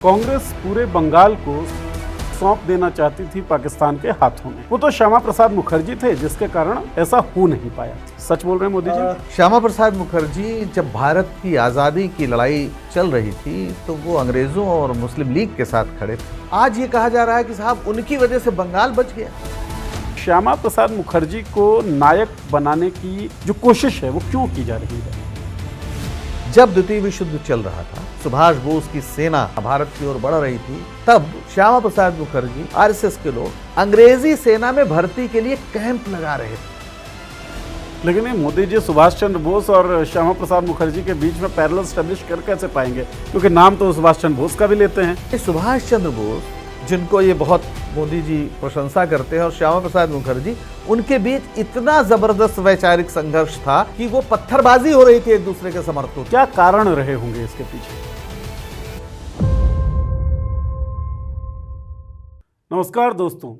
कांग्रेस पूरे बंगाल को सौंप देना चाहती थी पाकिस्तान के हाथों में। वो तो श्यामा प्रसाद मुखर्जी थे जिसके कारण ऐसा हो नहीं पाया। सच बोल रहे हैं मोदी जी? श्यामा प्रसाद मुखर्जी जब भारत की आज़ादी की लड़ाई चल रही थी तो वो अंग्रेज़ों और मुस्लिम लीग के साथ खड़े थे। आज ये कहा जा रहा है कि साहब उनकी वजह से बंगाल बच गया। श्यामा प्रसाद मुखर्जी को नायक बनाने की जो कोशिश है वो क्यों की जा रही है? जब द्वितीय विश्व युद्ध चल रहा था, सुभाष बोस की सेना भारत की ओर बढ़ रही थी, तब श्यामा प्रसाद मुखर्जी आरएसएस के लोग अंग्रेजी सेना में भर्ती के लिए कैंप लगा रहे थे। लेकिन ये मोदी जी सुभाष चंद्र बोस और श्यामा प्रसाद मुखर्जी के बीच में पैरेलल स्टैब्लिश कर कैसे पाएंगे? क्योंकि नाम तो सुभाष चंद्र बोस का भी लेते हैं। ये सुभाष चंद्र बोस, जिनको ये बहुत मोदी जी प्रशंसा करते हैं, और श्यामा प्रसाद मुखर्जी, उनके बीच इतना जबरदस्त वैचारिक संघर्ष था कि वो पत्थरबाजी हो रही थी एक दूसरे के समर्थकों। क्या कारण रहे होंगे इसके पीछे? नमस्कार दोस्तों,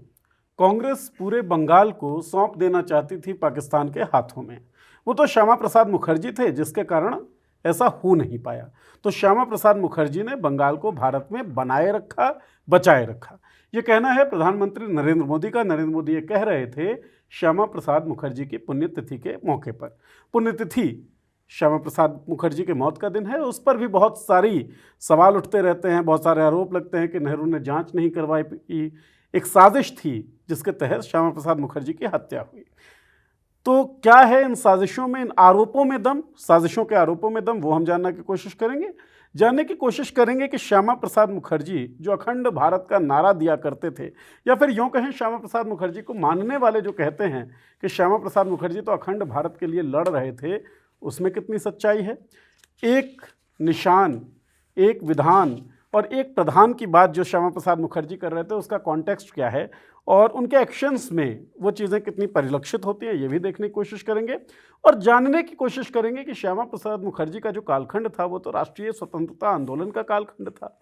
कांग्रेस पूरे बंगाल को सौंप देना चाहती थी पाकिस्तान के हाथों में। वो तो श्यामा प्रसाद मुखर्जी थे जिसके कारण ऐसा हो नहीं पाया। तो श्यामा प्रसाद मुखर्जी ने बंगाल को भारत में बनाए रखा, बचाए रखा। ये कहना है प्रधानमंत्री नरेंद्र मोदी का। नरेंद्र मोदी ये कह रहे थे श्यामा प्रसाद मुखर्जी की पुण्यतिथि के मौके पर। पुण्यतिथि श्यामा प्रसाद मुखर्जी के मौत का दिन है, उस पर भी बहुत सारी सवाल उठते रहते हैं, बहुत सारे आरोप लगते हैं कि नेहरू ने जांच नहीं करवाई। एक साजिश थी जिसके तहत श्यामा प्रसाद मुखर्जी की हत्या हुई। तो क्या है इन साजिशों में, इन आरोपों में दम, साजिशों के आरोपों में दम, वो हम जानने की कोशिश करेंगे। जानने की कोशिश करेंगे कि श्यामा प्रसाद मुखर्जी जो अखंड भारत का नारा दिया करते थे, या फिर यूँ कहें श्यामा प्रसाद मुखर्जी को मानने वाले जो कहते हैं कि श्यामा प्रसाद मुखर्जी तो अखंड भारत के लिए लड़ रहे थे, उसमें कितनी सच्चाई है। एक निशान, एक विधान और एक प्रधान की बात जो श्यामा प्रसाद मुखर्जी कर रहे थे, उसका कॉन्टेक्स्ट क्या है और उनके एक्शंस में वो चीज़ें कितनी परिलक्षित होती हैं, ये भी देखने की कोशिश करेंगे। और जानने की कोशिश करेंगे कि श्यामा प्रसाद मुखर्जी का जो कालखंड था वो तो राष्ट्रीय स्वतंत्रता आंदोलन का कालखंड था।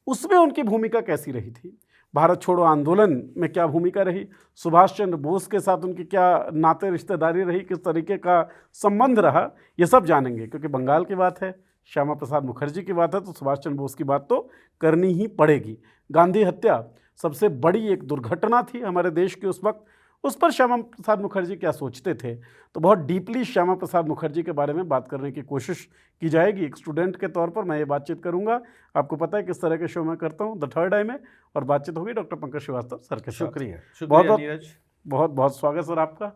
उसमें उनकी भूमिका कैसी रही थी? भारत छोड़ो आंदोलन में क्या भूमिका रही? सुभाष चंद्र बोस के साथ उनकी क्या नाते रिश्तेदारी रही? किस तरीके का संबंध रहा? ये सब जानेंगे, क्योंकि बंगाल की बात है, श्यामा प्रसाद मुखर्जी की बात है, तो सुभाष चंद्र बोस की बात तो करनी ही पड़ेगी। गांधी हत्या सबसे बड़ी एक दुर्घटना थी हमारे देश की उस वक्त। उस पर श्यामा प्रसाद मुखर्जी क्या सोचते थे, तो बहुत डीपली श्यामा प्रसाद मुखर्जी के बारे में बात करने की कोशिश की जाएगी। एक स्टूडेंट के तौर पर मैं ये बातचीत करूंगा। आपको पता है किस तरह के शो मैं करता हूँ, द थर्ड आई में, और बातचीत होगी डॉक्टर पंकज श्रीवास्तव सर के साथ। शुक्रिया बहुत बहुत स्वागत सर आपका।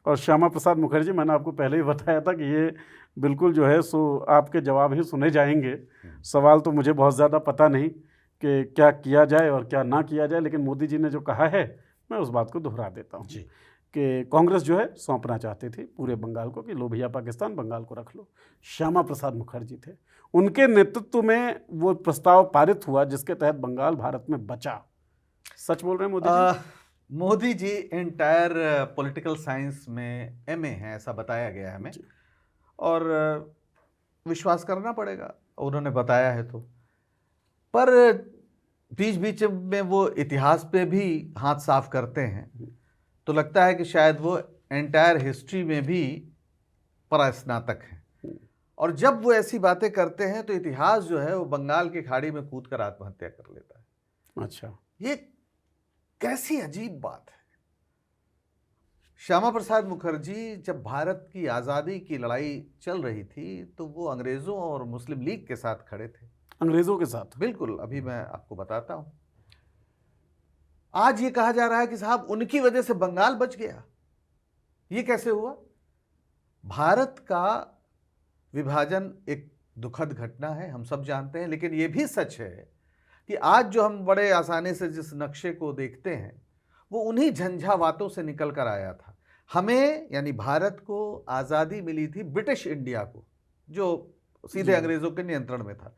और श्यामा प्रसाद मुखर्जी, मैंने आपको पहले ही बताया था कि ये बिल्कुल जो है सो आपके जवाब ही सुने जाएंगे। सवाल तो मुझे बहुत ज़्यादा पता नहीं कि क्या किया जाए और क्या ना किया जाए, लेकिन मोदी जी ने जो कहा है मैं उस बात को दोहरा देता हूँ कि कांग्रेस जो है सौंपना चाहती थी पूरे बंगाल को, कि लो भैया पाकिस्तान बंगाल को रख लो। श्यामा प्रसाद मुखर्जी थे, उनके नेतृत्व में वो प्रस्ताव पारित हुआ जिसके तहत बंगाल भारत में बचा। सच बोल रहे हैं Modi ji? Modi ji entire political science में एमए है, ऐसा बताया गया है हमें, और विश्वास करना पड़ेगा, उन्होंने बताया है तो। पर बीच बीच में वो इतिहास पे भी हाथ साफ करते हैं, तो लगता है कि शायद वो एंटायर हिस्ट्री में भी परास्नातक हैं। और जब वो ऐसी बातें करते हैं तो इतिहास जो है वो बंगाल की खाड़ी में कूद कर आत्महत्या कर लेता है। अच्छा, ये कैसी अजीब बात है। श्यामा प्रसाद मुखर्जी जब भारत की आज़ादी की लड़ाई चल रही थी तो वो अंग्रेज़ों और मुस्लिम लीग के साथ खड़े थे। अंग्रेज़ों के साथ? बिल्कुल, अभी मैं आपको बताता हूं। आज ये कहा जा रहा है कि साहब उनकी वजह से बंगाल बच गया। ये कैसे हुआ? भारत का विभाजन एक दुखद घटना है, हम सब जानते हैं, लेकिन ये भी सच है कि आज जो हम बड़े आसानी से जिस नक्शे को देखते हैं वो उन्हीं झंझावातों से निकल कर आया था। हमें, यानी भारत को आज़ादी मिली थी ब्रिटिश इंडिया को, जो सीधे अंग्रेज़ों के नियंत्रण में था।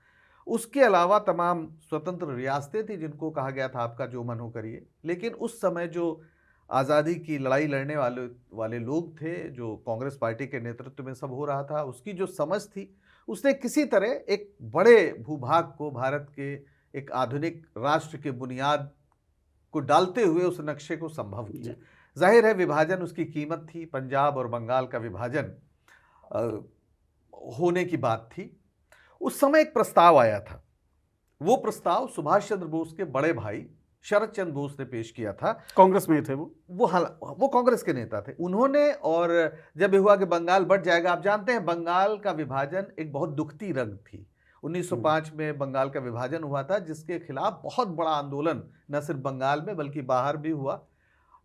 उसके अलावा तमाम स्वतंत्र रियासतें थी जिनको कहा गया था आपका जो मन हो करिए। लेकिन उस समय जो आज़ादी की लड़ाई लड़ने वाले लोग थे, जो कांग्रेस पार्टी के नेतृत्व में सब हो रहा था, उसकी जो समझ थी, उसने किसी तरह एक बड़े भूभाग को, भारत के एक आधुनिक राष्ट्र के बुनियाद को डालते हुए उस नक्शे को संभव किया। जाहिर है विभाजन उसकी कीमत थी, पंजाब और बंगाल का विभाजन होने की बात थी। उस समय एक प्रस्ताव आया था वो प्रस्ताव सुभाष चंद्र बोस के बड़े भाई शरद चंद्र बोस ने पेश किया था। कांग्रेस में ही थे वो कांग्रेस के नेता थे उन्होंने। और जब ये हुआ कि बंगाल बंट जाएगा, आप जानते हैं बंगाल का विभाजन एक बहुत दुखती रंग थी। 1905 में बंगाल का विभाजन हुआ था, जिसके खिलाफ बहुत बड़ा आंदोलन न सिर्फ बंगाल में बल्कि बाहर भी हुआ,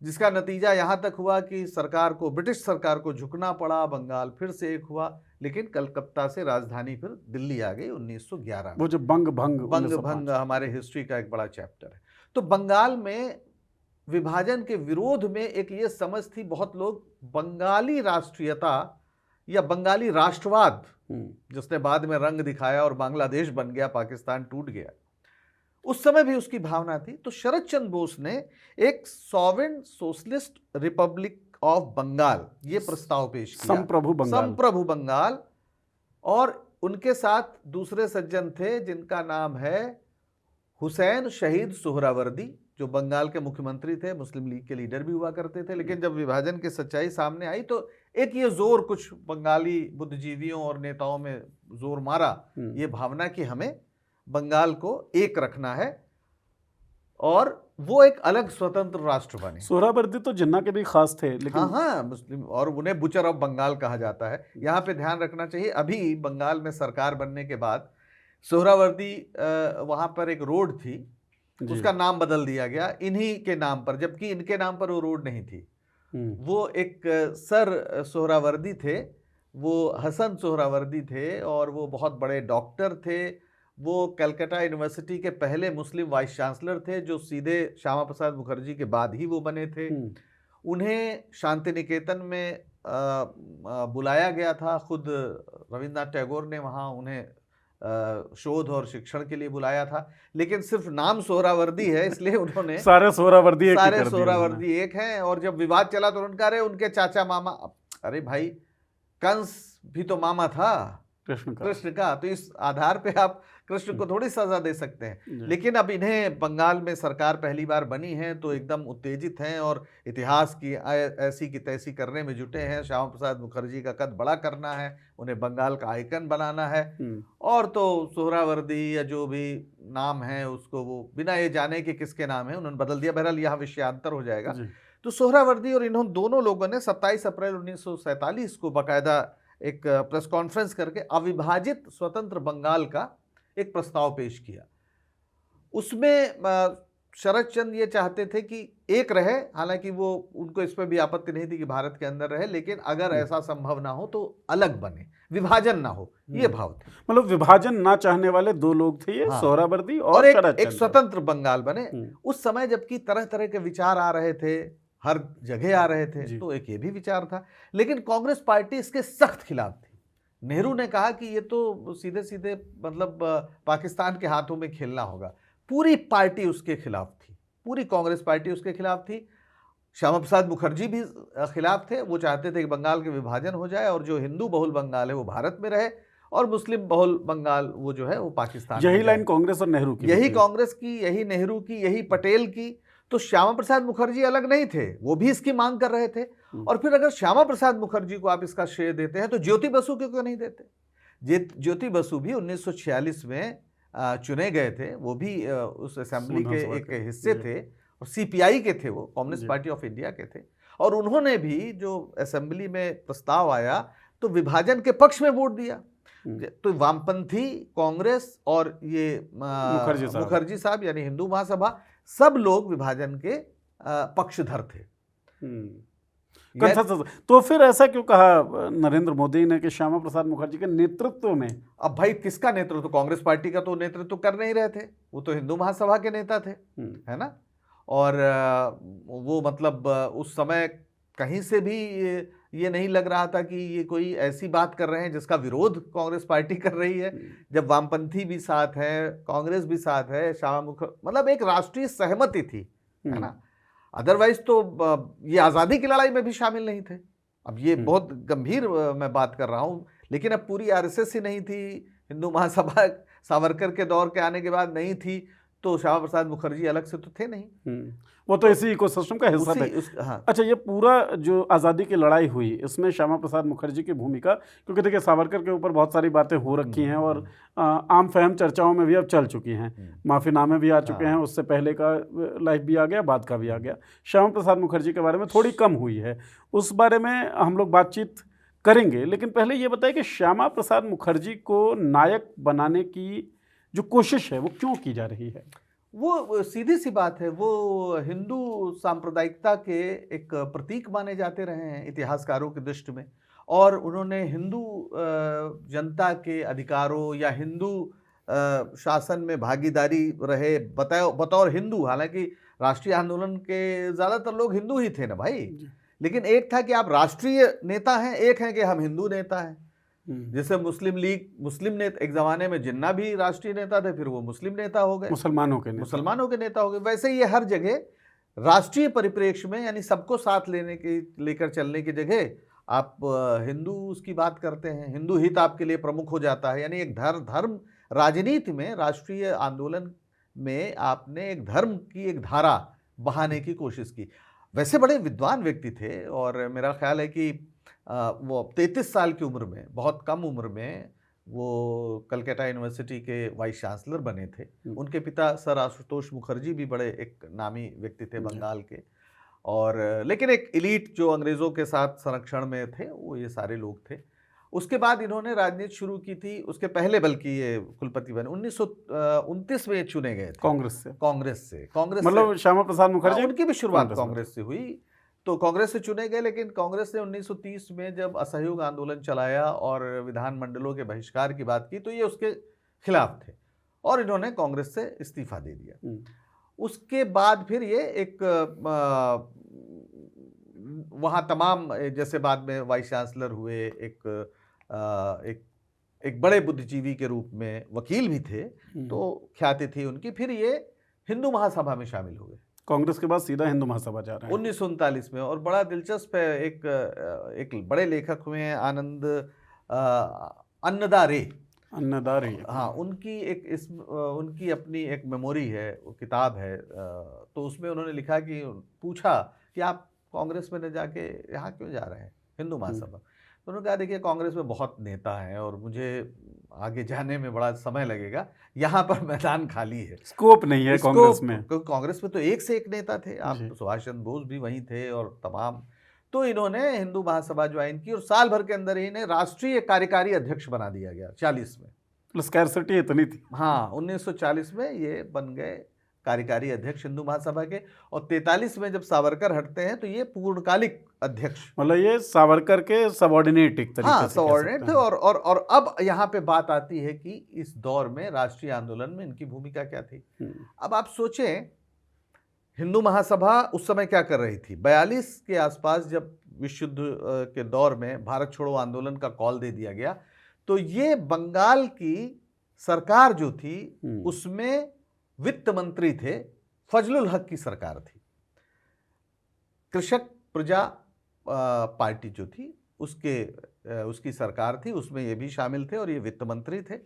जिसका नतीजा यहाँ तक हुआ कि सरकार को, ब्रिटिश सरकार को झुकना पड़ा। बंगाल फिर से एक हुआ, लेकिन कलकत्ता से राजधानी फिर दिल्ली आ गई 1911 में। वो जो बंग भंग भंग हमारे हिस्ट्री का एक बड़ा चैप्टर है। तो बंगाल में विभाजन के विरोध में एक ये समझ थी, बहुत लोग बंगाली राष्ट्रीयता या बंगाली राष्ट्रवाद, जिसने बाद में रंग दिखाया और बांग्लादेश बन गया, पाकिस्तान टूट गया, उस समय भी उसकी भावना थी। तो शरद चंद्र बोस ने एक sovereign socialist republic of Bengal ये प्रस्ताव पेश किया, संप्रभु बंगाल। और उनके साथ दूसरे सज्जन थे जिनका नाम है हुसैन शहीद सोहरावर्दी, जो बंगाल के मुख्यमंत्री थे, मुस्लिम लीग के लीडर भी हुआ करते थे। लेकिन जब विभाजन की सच्चाई सामने आई तो एक ये जोर कुछ बंगाली बुद्धिजीवियों और नेताओं में जोर मारा, ये भावना कि हमें बंगाल को एक रखना है और वो एक अलग स्वतंत्र राष्ट्र बने। सोहरावर्दी तो जिन्ना के भी खास थे, लेकिन हाँ मुस्लिम, और उन्हें बुचर ऑफ बंगाल कहा जाता है। यहाँ पे ध्यान रखना चाहिए, अभी बंगाल में सरकार बनने के बाद सोहरावर्दी वहाँ पर एक रोड थी, उसका नाम बदल दिया गया इन्हीं के नाम पर, जबकि इनके नाम पर वो रोड नहीं थी। वो एक सर सोहरावर्दी थे, वो हसन सोहरावर्दी थे और वो बहुत बड़े डॉक्टर थे। वो कलकत्ता यूनिवर्सिटी के पहले मुस्लिम वाइस चांसलर थे, जो सीधे श्यामा प्रसाद मुखर्जी के बाद ही वो बने थे। उन्हें शांति निकेतन में बुलाया गया था, खुद रविंद्रनाथ टैगोर ने वहाँ उन्हें शोध और शिक्षण के लिए बुलाया था। लेकिन सिर्फ नाम सोहरावर्दी है, इसलिए उन्होंने सारे सोहरावर्दी एक हैं। और जब विवाद चला तो उनका, अरे उनके चाचा मामा, अरे भाई कंस भी तो मामा था कृष्ण का, तो इस आधार पे आप कृष्ण को थोड़ी सजा दे सकते हैं। लेकिन अब इन्हें बंगाल में सरकार पहली बार बनी है तो एकदम उत्तेजित हैं और इतिहास की ऐसी की तैसी करने में जुटे हैं। श्यामा प्रसाद मुखर्जी का कद बड़ा करना है, उन्हें बंगाल का आइकन बनाना है। और तो सोहरावर्दी या जो भी नाम है उसको वो बिना ये जाने कि किसके नाम है उन्होंने बदल दिया। बहरहाल यहाँ विषयांतर हो जाएगा। तो सोहरावर्दी और इन्होंने दोनों लोगों ने 27 अप्रैल 1947 को बाकायदा एक प्रेस कॉन्फ्रेंस करके अविभाजित स्वतंत्र बंगाल का एक प्रस्ताव पेश किया। उसमें शरद चंद्र ये चाहते थे कि एक रहे, हालांकि वो उनको इस पर भी आपत्ति नहीं थी कि भारत के अंदर रहे, लेकिन अगर ऐसा संभव ना हो तो अलग बने, विभाजन ना हो, ये भाव थे। मतलब विभाजन ना चाहने वाले दो लोग थे, ये सोहरावर्दी और एक स्वतंत्र बंगाल बने। उस समय जबकि तरह तरह के विचार आ रहे थे, हर जगह आ रहे थे, तो एक ये भी विचार था। लेकिन कांग्रेस पार्टी इसके सख्त खिलाफ थी। नेहरू ने कहा कि ये तो सीधे सीधे मतलब पाकिस्तान के हाथों में खेलना होगा। पूरी पार्टी उसके खिलाफ थी, पूरी कांग्रेस पार्टी उसके खिलाफ थी। श्यामा प्रसाद मुखर्जी भी खिलाफ थे। वो चाहते थे कि बंगाल के विभाजन हो जाए और जो हिंदू बहुल बंगाल है वो भारत में रहे और मुस्लिम बहुल बंगाल वो जो है वो पाकिस्तान। यही लाइन कांग्रेस और नेहरू की, यही कांग्रेस की, यही नेहरू की, यही पटेल की। तो श्यामा प्रसाद मुखर्जी अलग नहीं थे, वो भी इसकी मांग कर रहे थे। और फिर अगर श्यामा प्रसाद मुखर्जी को आप इसका श्रेय देते हैं तो ज्योति बसु क्यों नहीं देते? ज्योति बसु भी 1946 में चुने गए थे, वो भी उस असेंबली के एक हिस्से थे और सीपीआई के थे, वो कम्युनिस्ट पार्टी ऑफ इंडिया के थे। और उन्होंने भी जो असेंबली में प्रस्ताव आया तो विभाजन के पक्ष में वोट दिया। तो वामपंथी, कांग्रेस और ये मुखर्जी साहब यानी हिंदू महासभा, सब लोग विभाजन के पक्षधर थे। तो फिर ऐसा क्यों कहा नरेंद्र मोदी ने कि श्यामा प्रसाद मुखर्जी के नेतृत्व में? अब भाई किसका नेतृत्व? कांग्रेस पार्टी का तो नेतृत्व कर नहीं रहे थे, वो तो हिंदू महासभा के नेता थे, है ना। और वो मतलब उस समय कहीं से भी ये नहीं लग रहा था कि ये कोई ऐसी बात कर रहे हैं जिसका विरोध कांग्रेस पार्टी कर रही है। जब वामपंथी भी साथ है, कांग्रेस भी साथ है, मतलब एक राष्ट्रीय सहमति थी, है ना। अदरवाइज तो ये आज़ादी की लड़ाई में भी शामिल नहीं थे। अब ये बहुत गंभीर मैं बात कर रहा हूँ, लेकिन अब पूरी आरएसएस ही नहीं थी, हिंदू महासभा सावरकर के दौर के आने के बाद नहीं थी, तो श्यामा प्रसाद मुखर्जी अलग से तो थे नहीं। वो तो इसी इकोसिस्टम का हिस्सा थे। हाँ। अच्छा, ये पूरा जो आज़ादी की लड़ाई हुई इसमें श्यामा प्रसाद मुखर्जी की भूमिका, क्योंकि देखिए सावरकर के ऊपर बहुत सारी बातें हो रखी हैं और आम फहम चर्चाओं में भी अब चल चुकी हैं, माफ़ीनामे भी आ चुके हैं, उससे पहले का लाइफ भी आ गया, बाद का भी आ गया। श्यामा प्रसाद मुखर्जी के बारे में थोड़ी कम हुई है, उस बारे में हम लोग बातचीत करेंगे। लेकिन पहले ये बताइए कि श्यामा प्रसाद मुखर्जी को नायक बनाने की जो कोशिश है वो क्यों की जा रही है? वो सीधी सी बात है, वो हिंदू सांप्रदायिकता के एक प्रतीक माने जाते रहे हैं इतिहासकारों की दृष्टि में, और उन्होंने हिंदू जनता के अधिकारों या हिंदू शासन में भागीदारी रहे बतौर हिंदू। हालांकि राष्ट्रीय आंदोलन के ज़्यादातर लोग हिंदू ही थे ना भाई, लेकिन एक था कि आप राष्ट्रीय नेता हैं, एक है कि हम हिंदू नेता हैं। जैसे मुस्लिम लीग, मुस्लिम नेता, एक जमाने में जिन्ना भी राष्ट्रीय नेता थे, फिर वो मुस्लिम नेता हो गए, मुसलमानों के नेता हो गए। वैसे ये हर जगह राष्ट्रीय परिप्रेक्ष्य में, यानी सबको साथ लेकर चलने की जगह आप हिंदू उसकी बात करते हैं, हिंदू हित आपके लिए प्रमुख हो जाता है। यानी एक धर्म राजनीति में, राष्ट्रीय आंदोलन में आपने एक धर्म की एक धारा बहाने की कोशिश की। वैसे बड़े विद्वान व्यक्ति थे, और मेरा ख्याल है कि वो 33 साल की उम्र में, बहुत कम उम्र में, वो कलकत्ता यूनिवर्सिटी के वाइस चांसलर बने थे। उनके पिता सर आशुतोष मुखर्जी भी बड़े एक नामी व्यक्ति थे बंगाल के, और लेकिन एक एलीट जो अंग्रेज़ों के साथ संरक्षण में थे, वो ये सारे लोग थे। उसके बाद इन्होंने राजनीति शुरू की थी, उसके पहले बल्कि ये कुलपति बने 1929 में चुने गए थे कांग्रेस से मतलब श्यामा प्रसाद मुखर्जी, उनकी भी शुरुआत कांग्रेस से हुई, तो कांग्रेस से चुने गए। लेकिन कांग्रेस ने 1930 में जब असहयोग आंदोलन चलाया और विधानमंडलों के बहिष्कार की बात की, तो ये उसके खिलाफ थे और इन्होंने कांग्रेस से इस्तीफा दे दिया। उसके बाद फिर ये एक वहाँ तमाम, जैसे बाद में वाइस चांसलर हुए, एक बड़े बुद्धिजीवी के रूप में वकील भी थे, तो ख्याति थी उनकी। फिर ये हिंदू महासभा में शामिल हुए, कांग्रेस के बाद सीधा हिंदू महासभा जा रहे हैं 1939 में। और बड़ा दिलचस्प है, एक बड़े लेखक हुए हैं आनंद अन्नदा रे, हाँ, उनकी अपनी एक मेमोरी है, किताब है, तो उसमें उन्होंने लिखा कि पूछा कि आप कांग्रेस में न जाके यहाँ क्यों जा रहे हैं, हिंदू महासभा। तो उन्होंने कहा देखिए कांग्रेस में बहुत नेता हैं और मुझे आगे जाने में बड़ा समय लगेगा, यहाँ पर मैदान खाली है, स्कोप नहीं है कांग्रेस में। क्योंकि कांग्रेस में तो एक से एक नेता थे, आप सुभाष चंद्र बोस भी वहीं थे और तमाम। तो इन्होंने हिंदू महासभा ज्वाइन की और साल भर के अंदर ही इन्हें राष्ट्रीय कार्यकारी अध्यक्ष बना दिया गया 40 में। स्कैरसिटी इतनी थी। हाँ, 1940 में ये बन गए कार्यकारी अध्यक्ष हिंदू महासभा के, और 43 में जब सावरकर हटते हैं तो ये पूर्णकालिक अध्यक्ष, मतलब ये सावरकर के सबऑर्डिनेट एक तरीके से। हाँ, सबऑर्डिनेट थे। और अब यहाँ पे बात आती है कि इस दौर में राष्ट्रीय आंदोलन में इनकी भूमिका क्या थी। अब आप सोचें, हिंदू महासभा उस समय क्या कर रही थी। 42 के आसपास जब विश्व युद्ध के दौर में भारत छोड़ो आंदोलन का कॉल दे दिया गया, तो ये बंगाल की सरकार जो थी उसमें वित्त मंत्री थे फजलुल हक की सरकार थी। कृषक प्रजा पार्टी जो थी उसकी सरकार थी, उसमें ये भी शामिल थे और ये वित्त मंत्री थे।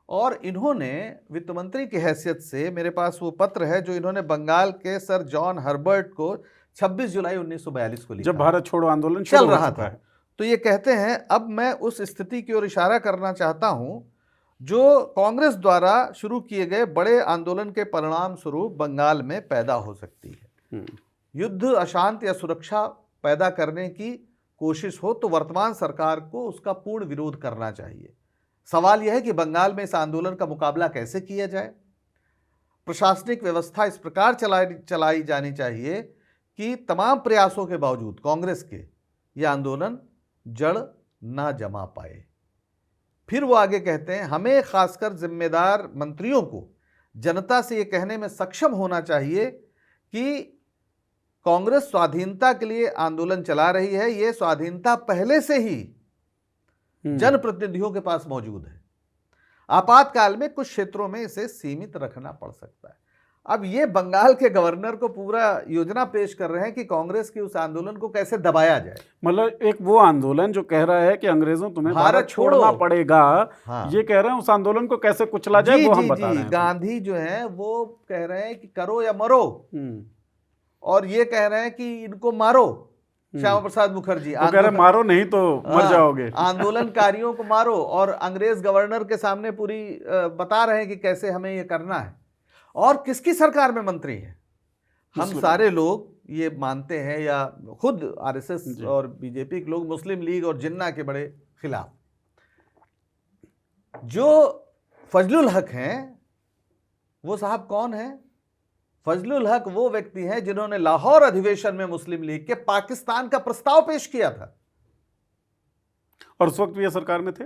और इन्होंने वित्त मंत्री की हैसियत से, मेरे पास वो पत्र है जो इन्होंने बंगाल के सर जॉन हर्बर्ट को 26 जुलाई 1942 को लिखा, जब भारत छोड़ो आंदोलन चल रहा था। तो ये कहते हैं, अब मैं उस स्थिति की ओर इशारा करना चाहता हूं जो कांग्रेस द्वारा शुरू किए गए बड़े आंदोलन के परिणाम स्वरूप बंगाल में पैदा हो सकती है। युद्ध, अशांति या सुरक्षा पैदा करने की कोशिश हो तो वर्तमान सरकार को उसका पूर्ण विरोध करना चाहिए। सवाल यह है कि बंगाल में इस आंदोलन का मुकाबला कैसे किया जाए। प्रशासनिक व्यवस्था इस प्रकार चलाई जानी चाहिए कि तमाम प्रयासों के बावजूद कांग्रेस के यह आंदोलन जड़ ना जमा पाए। फिर वो आगे कहते हैं, हमें खासकर जिम्मेदार मंत्रियों को जनता से ये कहने में सक्षम होना चाहिए कि कांग्रेस स्वाधीनता के लिए आंदोलन चला रही है, ये स्वाधीनता पहले से ही जनप्रतिनिधियों के पास मौजूद है। आपातकाल में कुछ क्षेत्रों में इसे सीमित रखना पड़ सकता है। अब ये बंगाल के गवर्नर को पूरा योजना पेश कर रहे हैं कि कांग्रेस की उस आंदोलन को कैसे दबाया जाए। मतलब एक वो आंदोलन जो कह रहा है कि अंग्रेजों तुम्हें भारत छोड़ना छोड़ो। पड़ेगा, हाँ। ये कह रहे हैं उस आंदोलन को कैसे कुचला जाए, जी वो जी हम बता रहे जी, हैं। गांधी जो है वो कह रहे हैं कि करो या मरो, और ये कह रहे हैं कि इनको मारो। श्यामा प्रसाद मुखर्जी तो कह रहे मारो नहीं तो मर जाओगे। आंदोलनकारियों को मारो, और अंग्रेज गवर्नर के सामने पूरी बता रहे हैं कि कैसे हमें ये करना है। और किसकी सरकार में मंत्री है? हम सारे लोग ये मानते हैं, या खुद आरएसएस और बीजेपी के लोग मुस्लिम लीग और जिन्ना के बड़े खिलाफ। जो फजलुल हक हैं वो साहब कौन है? फजलुल हक वो व्यक्ति हैं जिन्होंने लाहौर अधिवेशन में मुस्लिम लीग के पाकिस्तान का प्रस्ताव पेश किया था। और उस वक्त भी ये सरकार में थे।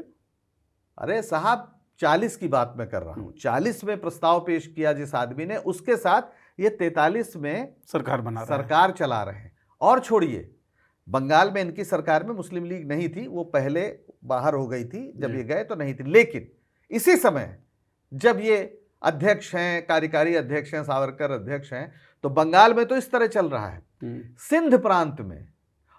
अरे साहब 40 की बात मैं कर रहा हूं, 40 में प्रस्ताव पेश किया जिस आदमी ने, उसके साथ ये 43 में सरकार चला रहे हैं। और छोड़िए, बंगाल में इनकी सरकार में मुस्लिम लीग नहीं थी, वो पहले बाहर हो गई थी, जब ये गए तो नहीं थी। लेकिन इसी समय जब ये अध्यक्ष हैं, कार्यकारी अध्यक्ष हैं, सावरकर अध्यक्ष हैं, तो बंगाल में तो इस तरह चल रहा है। सिंध प्रांत में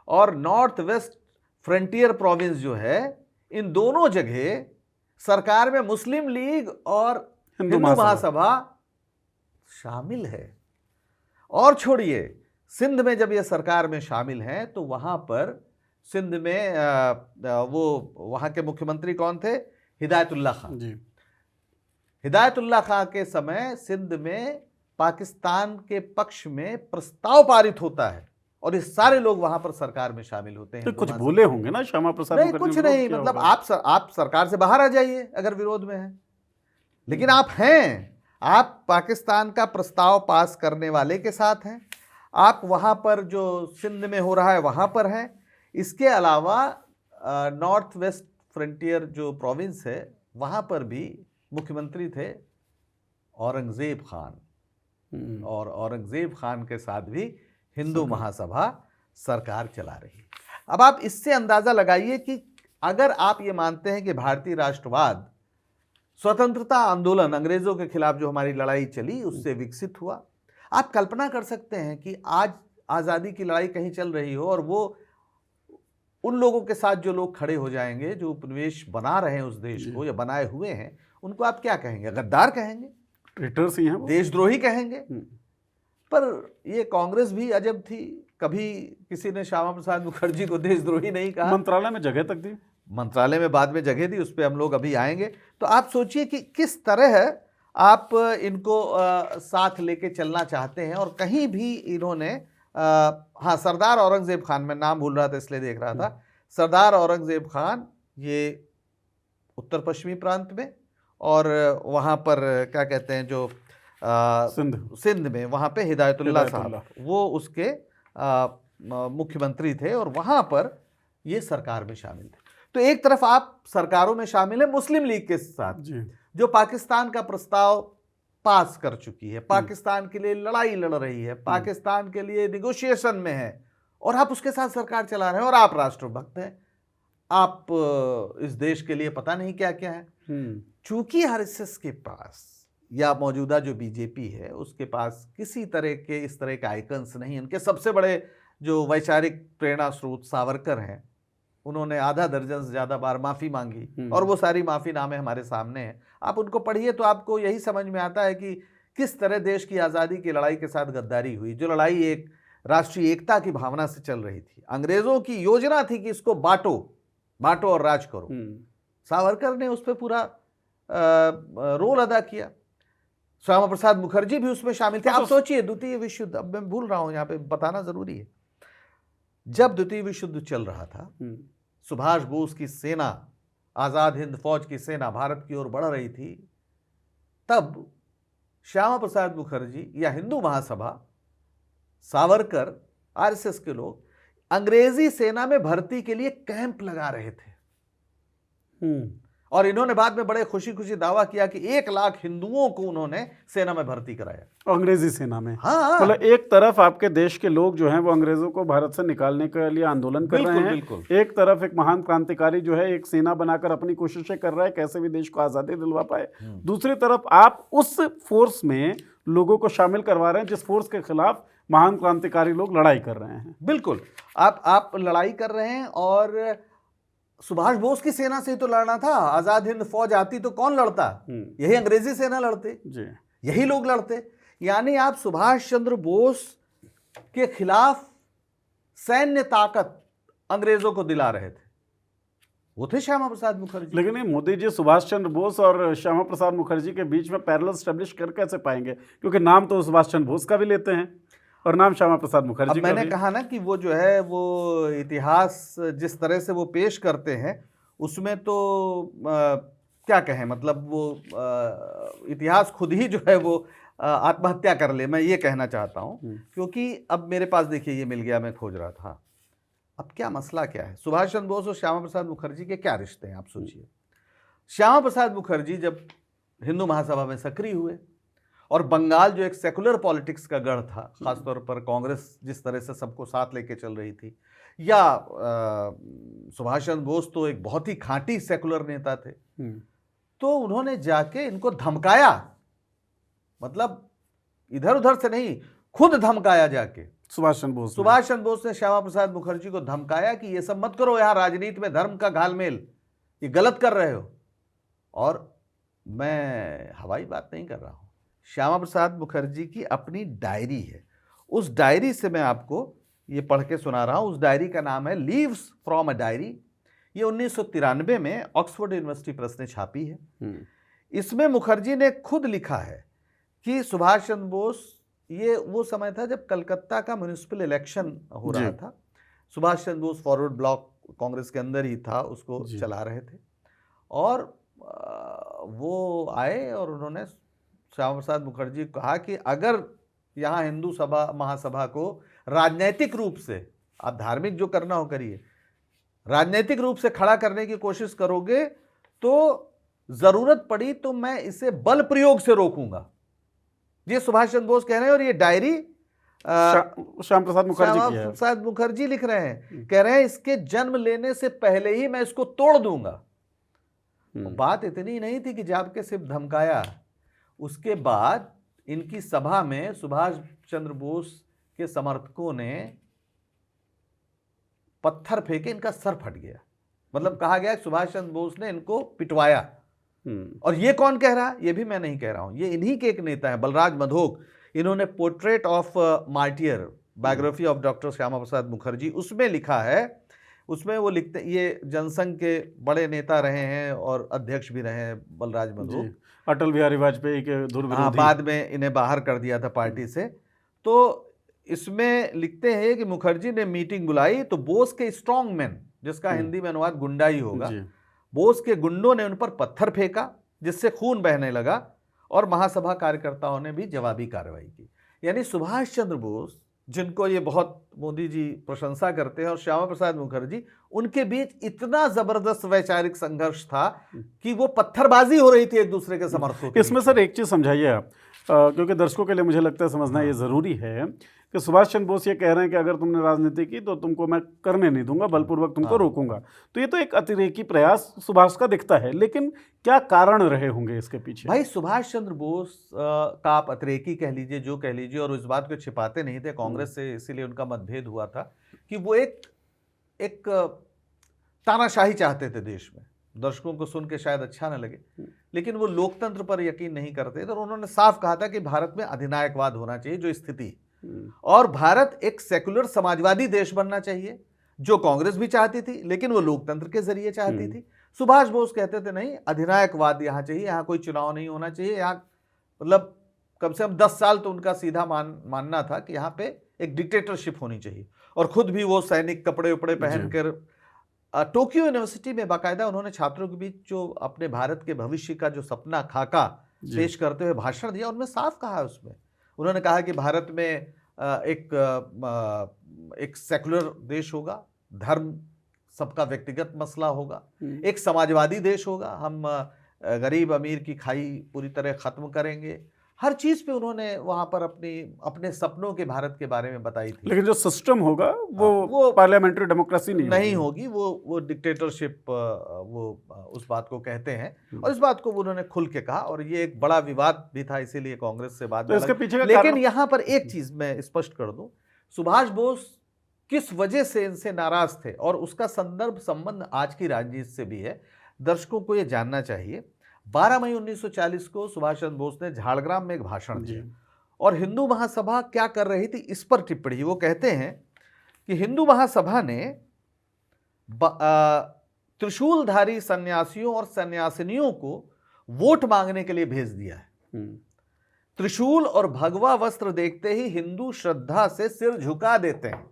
और नॉर्थ वेस्ट फ्रंटियर प्रोविंस जो है, इन दोनों जगह सरकार में मुस्लिम लीग और हिंदू महासभा शामिल है। और छोड़िए, सिंध में जब ये सरकार में शामिल हैं तो वहां पर सिंध में वो वहां के मुख्यमंत्री कौन थे? हिदायतुल्लाह खान जी। हिदायतुल्लाह खान के समय सिंध में पाकिस्तान के पक्ष में प्रस्ताव पारित होता है, और ये सारे लोग वहां पर सरकार में शामिल होते हैं। तो कुछ बोले होंगे ना श्यामा प्रसाद? नहीं, कुछ नहीं, मतलब आप सरकार से बाहर आ जाइए अगर विरोध में है, लेकिन आप हैं, आप पाकिस्तान का प्रस्ताव पास करने वाले के साथ हैं, आप वहां पर जो सिंध में हो रहा है वहां पर हैं। इसके अलावा नॉर्थ वेस्ट फ्रंटियर जो प्रोविंस है वहां पर भी मुख्यमंत्री थे औरंगजेब खान, और औरंगजेब खान के साथ भी हिंदू महासभा सरकार चला रही है। अब आप इससे अंदाजा लगाइए कि अगर आप ये मानते हैं कि भारतीय राष्ट्रवाद स्वतंत्रता आंदोलन अंग्रेजों के खिलाफ जो हमारी लड़ाई चली उससे विकसित हुआ, आप कल्पना कर सकते हैं कि आज आज़ादी की लड़ाई कहीं चल रही हो और वो उन लोगों के साथ जो लोग खड़े हो जाएंगे जो उपनिवेश बना रहे हैं उस देश को या बनाए हुए हैं, उनको आप क्या कहेंगे? गद्दार कहेंगे, ट्रेटर्स ही हैं, देशद्रोही कहेंगे। पर ये कांग्रेस भी अजब थी, कभी किसी ने श्यामा प्रसाद मुखर्जी को देशद्रोही नहीं कहा। मंत्रालय में जगह तक दी, मंत्रालय में बाद में जगह दी, उस पर हम लोग अभी आएंगे। तो आप सोचिए कि किस तरह आप इनको साथ लेके चलना चाहते हैं। और कहीं भी इन्होंने हाँ, सरदार औरंगजेब खान, मैं नाम भूल रहा था इसलिए देख रहा था, सरदार औरंगजेब खान ये उत्तर पश्चिमी प्रांत में, और वहाँ पर क्या कहते हैं जो सिंध में, वहाँ पे हिदायतुल्लाह साहब वो उसके मुख्यमंत्री थे, और वहाँ पर ये सरकार में शामिल थे। तो एक तरफ आप सरकारों में शामिल है मुस्लिम लीग के साथ जो पाकिस्तान का प्रस्ताव पास कर चुकी है, पाकिस्तान के लिए लड़ाई लड़ रही है, पाकिस्तान के लिए निगोशिएशन में है, और आप उसके साथ सरकार चला रहे हैं, और आप राष्ट्रभक्त हैं, आप इस देश के लिए पता नहीं क्या क्या है। चूंकि आरएसएस के पास या मौजूदा जो बीजेपी है उसके पास किसी तरह के इस तरह के आइकन्स नहीं, उनके सबसे बड़े जो वैचारिक प्रेरणा स्रोत सावरकर हैं, उन्होंने आधा दर्जन से ज़्यादा बार माफ़ी मांगी, और वो सारी माफ़ीनामे हमारे सामने हैं। आप उनको पढ़िए तो आपको यही समझ में आता है कि किस तरह देश की आज़ादी की लड़ाई के साथ गद्दारी हुई। जो लड़ाई एक राष्ट्रीय एकता की भावना से चल रही थी, अंग्रेज़ों की योजना थी कि इसको बांटो बांटो और राज करो, सावरकर ने उस पर पूरा रोल अदा किया। श्यामा प्रसाद मुखर्जी भी उसमें शामिल थे। आप सोचिए, द्वितीय विश्व युद्ध, अब मैं भूल रहा हूँ यहाँ पे बताना ज़रूरी है, जब द्वितीय विश्व युद्ध चल रहा था, सुभाष बोस की सेना, आज़ाद हिंद फौज की सेना भारत की ओर बढ़ रही थी, तब श्यामा प्रसाद मुखर्जी या हिंदू महासभा, सावरकर, आरएसएस के लोग अंग्रेजी सेना में भर्ती के लिए कैंप लगा रहे थे। और इन्होंने बाद में बड़े खुशी खुशी दावा किया कि 1 लाख हिंदुओं को उन्होंने सेना में भर्ती कराया, अंग्रेजी सेना में। हाँ, मतलब एक तरफ आपके देश के लोग जो हैं वो अंग्रेजों को भारत से निकालने के लिए आंदोलन कर रहे हैं, एक तरफ एक महान क्रांतिकारी जो है एक सेना बनाकर अपनी कोशिशें कर रहा है कैसे भी देश को आज़ादी दिलवा पाए, दूसरी तरफ आप उस फोर्स में लोगों को शामिल करवा रहे हैं जिस फोर्स के खिलाफ महान क्रांतिकारी लोग लड़ाई कर रहे हैं। बिल्कुल, आप लड़ाई कर रहे हैं, और सुभाष बोस की सेना से ही तो लड़ना था। आजाद हिंद फौज आती तो कौन लड़ता? यही अंग्रेजी सेना लड़ते जी, यही लोग लड़ते। यानी आप सुभाष चंद्र बोस के खिलाफ सैन्य ताकत अंग्रेजों को दिला रहे थे, वो थे श्यामा प्रसाद मुखर्जी। लेकिन ये मोदी जी सुभाष चंद्र बोस और श्यामा प्रसाद मुखर्जी के बीच में पैरेलल स्टैब्लिश कर कैसे पाएंगे, क्योंकि नाम तो सुभाष चंद्र बोस का भी लेते हैं और नाम श्यामा प्रसाद मुखर्जी अब का मैंने भी। कहा ना कि वो जो है वो इतिहास जिस तरह से वो पेश करते हैं उसमें तो क्या कहें, मतलब वो इतिहास खुद ही जो है वो आत्महत्या कर ले, मैं ये कहना चाहता हूँ। क्योंकि अब मेरे पास देखिए ये मिल गया, मैं खोज रहा था। अब क्या मसला क्या है? सुभाष चंद्र बोस और श्यामा प्रसाद मुखर्जी के क्या रिश्ते हैं, आप सोचिए। श्यामा प्रसाद मुखर्जी जब हिंदू महासभा में सक्रिय हुए, और बंगाल जो एक सेकुलर पॉलिटिक्स का गढ़ था, खासतौर पर कांग्रेस जिस तरह से सबको साथ लेके चल रही थी, या सुभाष चंद्र बोस तो एक बहुत ही खांटी सेकुलर नेता थे, तो उन्होंने जाके इनको धमकाया, मतलब इधर उधर से नहीं, खुद धमकाया जाके। सुभाष चंद्र बोस ने श्यामा प्रसाद मुखर्जी को धमकाया कि ये सब मत करो, यहां राजनीति में धर्म का घालमेल, ये गलत कर रहे हो। और मैं हवाई बात नहीं कर रहा हूं, श्यामा प्रसाद मुखर्जी की अपनी डायरी है। उस डायरी से मैं आपको ये पढ़ के सुना रहा हूं। उस डायरी का नाम है लीव्स फ्रॉम अ डायरी। ये 1993 में ऑक्सफोर्ड यूनिवर्सिटी प्रेस ने छापी है। इसमें मुखर्जी ने खुद लिखा है कि सुभाष चंद्र बोस, ये वो समय था जब कलकत्ता का म्युनिसिपल इलेक्शन हो रहा था। सुभाष चंद्र बोस फॉरवर्ड ब्लॉक कांग्रेस के अंदर ही था, उसको चला रहे थे, और वो आए और उन्होंने श्यामा प्रसाद मुखर्जी को कहा कि अगर यहाँ हिंदू सभा महासभा को राजनैतिक रूप से, आप धार्मिक जो करना हो करिए, राजनैतिक रूप से खड़ा करने की कोशिश करोगे तो जरूरत पड़ी तो मैं इसे बल प्रयोग से रोकूंगा। ये सुभाष चंद्र बोस कह रहे हैं, और ये डायरी श्यामा प्रसाद मुखर्जी लिख रहे हैं। कह रहे हैं इसके जन्म लेने से पहले ही मैं इसको तोड़ दूंगा। बात इतनी नहीं थी कि जब के सिर्फ धमकाया, उसके बाद इनकी सभा में सुभाष चंद्र बोस के समर्थकों ने पत्थर फेंके, इनका सर फट गया। मतलब कहा गया सुभाष चंद्र बोस ने इनको पिटवाया। और ये कौन कह रहा है? ये भी मैं नहीं कह रहा हूं, ये इन्हीं के एक नेता है, बलराज मधोक। इन्होंने portrait of martyr, biography of doctor Shyama Prasad Mukherjee, उसमें लिखा है, उसमें वो लिखते, ये जनसंघ के बड़े नेता रहे हैं और अध्यक्ष भी रहे हैं बलराज मधोक, अटल बिहारी वाजपेयी के धुर विरोधी। बाद में इन्हें बाहर कर दिया था पार्टी से। तो इसमें लिखते हैं कि मुखर्जी ने मीटिंग बुलाई तो बोस के स्ट्रॉन्ग मैन, जिसका हिंदी में अनुवाद गुंडा ही होगा, बोस के गुंडों ने उन पर पत्थर फेंका जिससे खून बहने लगा, और महासभा कार्यकर्ताओं ने भी जवाबी कार्रवाई की। यानी सुभाष चंद्र बोस, जिनको ये बहुत मोदी जी प्रशंसा करते हैं, और श्यामा प्रसाद मुखर्जी, उनके बीच इतना जबरदस्त वैचारिक संघर्ष था कि वो पत्थरबाजी हो रही थी एक दूसरे के समर्थकों के। इसमें सर एक चीज़ समझाइए आप, क्योंकि दर्शकों के लिए मुझे लगता है समझना ये ज़रूरी है कि सुभाष चंद्र बोस ये कह रहे हैं कि अगर तुमने राजनीति की तो तुमको मैं करने नहीं दूंगा, बलपूर्वक तुमको रोकूंगा। तो ये तो एक अतिरेकी प्रयास सुभाष का दिखता है, लेकिन क्या कारण रहे होंगे इसके पीछे? भाई सुभाष चंद्र बोस का आप अतिरेकी कह लीजिए, जो कह लीजिए, और इस बात को छिपाते नहीं थे कांग्रेस से, इसीलिए उनका मतभेद हुआ था कि वो एक तानाशाही चाहते थे देश में। दर्शकों को सुन के शायद अच्छा न लगे, लेकिन वो लोकतंत्र पर यकीन नहीं करते थे, और उन्होंने साफ कहा था कि भारत में अधिनायकवाद होना चाहिए, जो स्थिति, और भारत एक सेकुलर समाजवादी देश बनना चाहिए, जो कांग्रेस भी चाहती थी, लेकिन वो लोकतंत्र के जरिए चाहती थी। सुभाष बोस कहते थे नहीं, अधिनायकवाद यहाँ चाहिए, यहाँ कोई चुनाव नहीं होना चाहिए, यहाँ मतलब कम से कम 10 साल तो उनका सीधा मानना था कि यहाँ पे एक डिक्टेटरशिप होनी चाहिए। और खुद भी वो सैनिक कपड़े उपड़े पहनकर टोक्यो यूनिवर्सिटी में बाकायदा उन्होंने छात्रों के बीच जो अपने भारत के भविष्य का जो सपना खाका पेश करते हुए भाषण दिया, उनमें साफ कहा, उसमें उन्होंने कहा कि भारत में एक सेकुलर देश होगा, धर्म सबका व्यक्तिगत मसला होगा, एक समाजवादी देश होगा, हम गरीब अमीर की खाई पूरी तरह ख़त्म करेंगे, हर चीज पे उन्होंने वहां पर अपने सपनों के भारत के बारे में बताई थी। लेकिन जो सिस्टम होगा वो वो पार्लियामेंट्री डेमोक्रेसी नहीं होगी, वो डिक्टेटरशिप, वो उस बात को कहते हैं, और इस बात को उन्होंने खुल के कहा, और ये एक बड़ा विवाद भी था, इसीलिए कांग्रेस से बात तो इसके पीछे का लेकिन कारण यहां पर एक चीज मैं स्पष्ट कर दूं, सुभाष बोस किस वजह से इनसे नाराज थे, और उसका संदर्भ संबंध आज की राजनीति से भी है, दर्शकों को यह जानना चाहिए। 12 मई 1940 को सुभाष चंद्र बोस ने झाड़ग्राम में एक भाषण दिया, और हिंदू महासभा क्या कर रही थी इस पर टिप्पणी, वो कहते हैं कि हिंदू महासभा ने त्रिशूलधारी सन्यासियों और सन्यासिनियों को वोट मांगने के लिए भेज दिया है। त्रिशूल और भगवा वस्त्र देखते ही हिंदू श्रद्धा से सिर झुका देते हैं।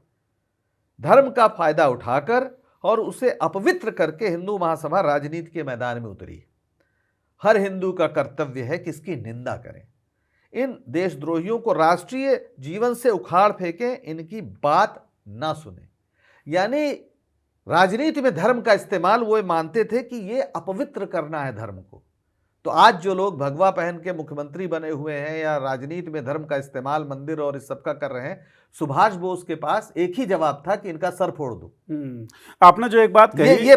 धर्म का फायदा उठाकर और उसे अपवित्र करके हिंदू महासभा राजनीति के मैदान में उतरी। हर हिंदू का कर्तव्य है कि इसकी निंदा करें, इन देशद्रोहियों को राष्ट्रीय जीवन से उखाड़ फेंकें, इनकी बात ना सुने। यानी राजनीति में धर्म का इस्तेमाल वो मानते थे कि ये अपवित्र करना है धर्म को। तो आज जो लोग भगवा पहन के मुख्यमंत्री बने हुए हैं या राजनीति में धर्म का इस्तेमाल मंदिर और इस सब का कर रहे हैं, सुभाष बोस के पास एक ही जवाब था कि इनका सर फोड़ दो। आपने जो एक बात कही, ये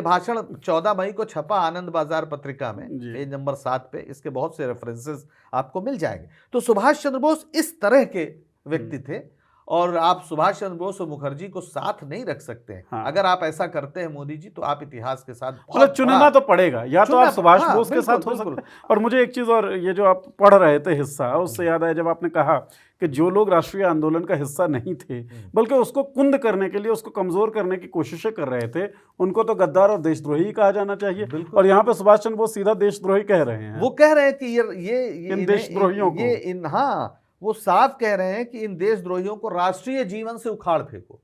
भाषण 14 मई को छपा आनंद बाजार पत्रिका में, पेज नंबर 7 पे, इसके बहुत से रेफरेंसेस आपको मिल जाएंगे। तो सुभाष चंद्र बोस इस तरह के व्यक्ति थे, और आप सुभाष चंद्र बोस और मुखर्जी को साथ नहीं रख सकते हैं। हाँ। अगर आप ऐसा करते हैं मोदी जी, तो आप इतिहास के साथ मतलब चुनना तो पड़ेगा, या तो आप सुभाष बोस के साथ हो सकते हैं। और मुझे एक चीज और, ये जो आप पढ़ रहे थे हिस्सा, उससे याद आया जब आपने कहा कि जो लोग राष्ट्रीय आंदोलन का हिस्सा नहीं थे, बल्कि उसको कुंद करने के लिए, उसको कमजोर करने की कोशिशें कर रहे थे, उनको तो गद्दार और देशद्रोही कहा जाना चाहिए। और यहाँ पे सुभाष चंद्र बोस सीधा देशद्रोही कह रहे हैं। वो कह रहे हैं कि ये इन देशद्रोहियों को, हाँ, वो साफ कह रहे हैं कि इन देशद्रोहियों को राष्ट्रीय जीवन से उखाड़ फेंको।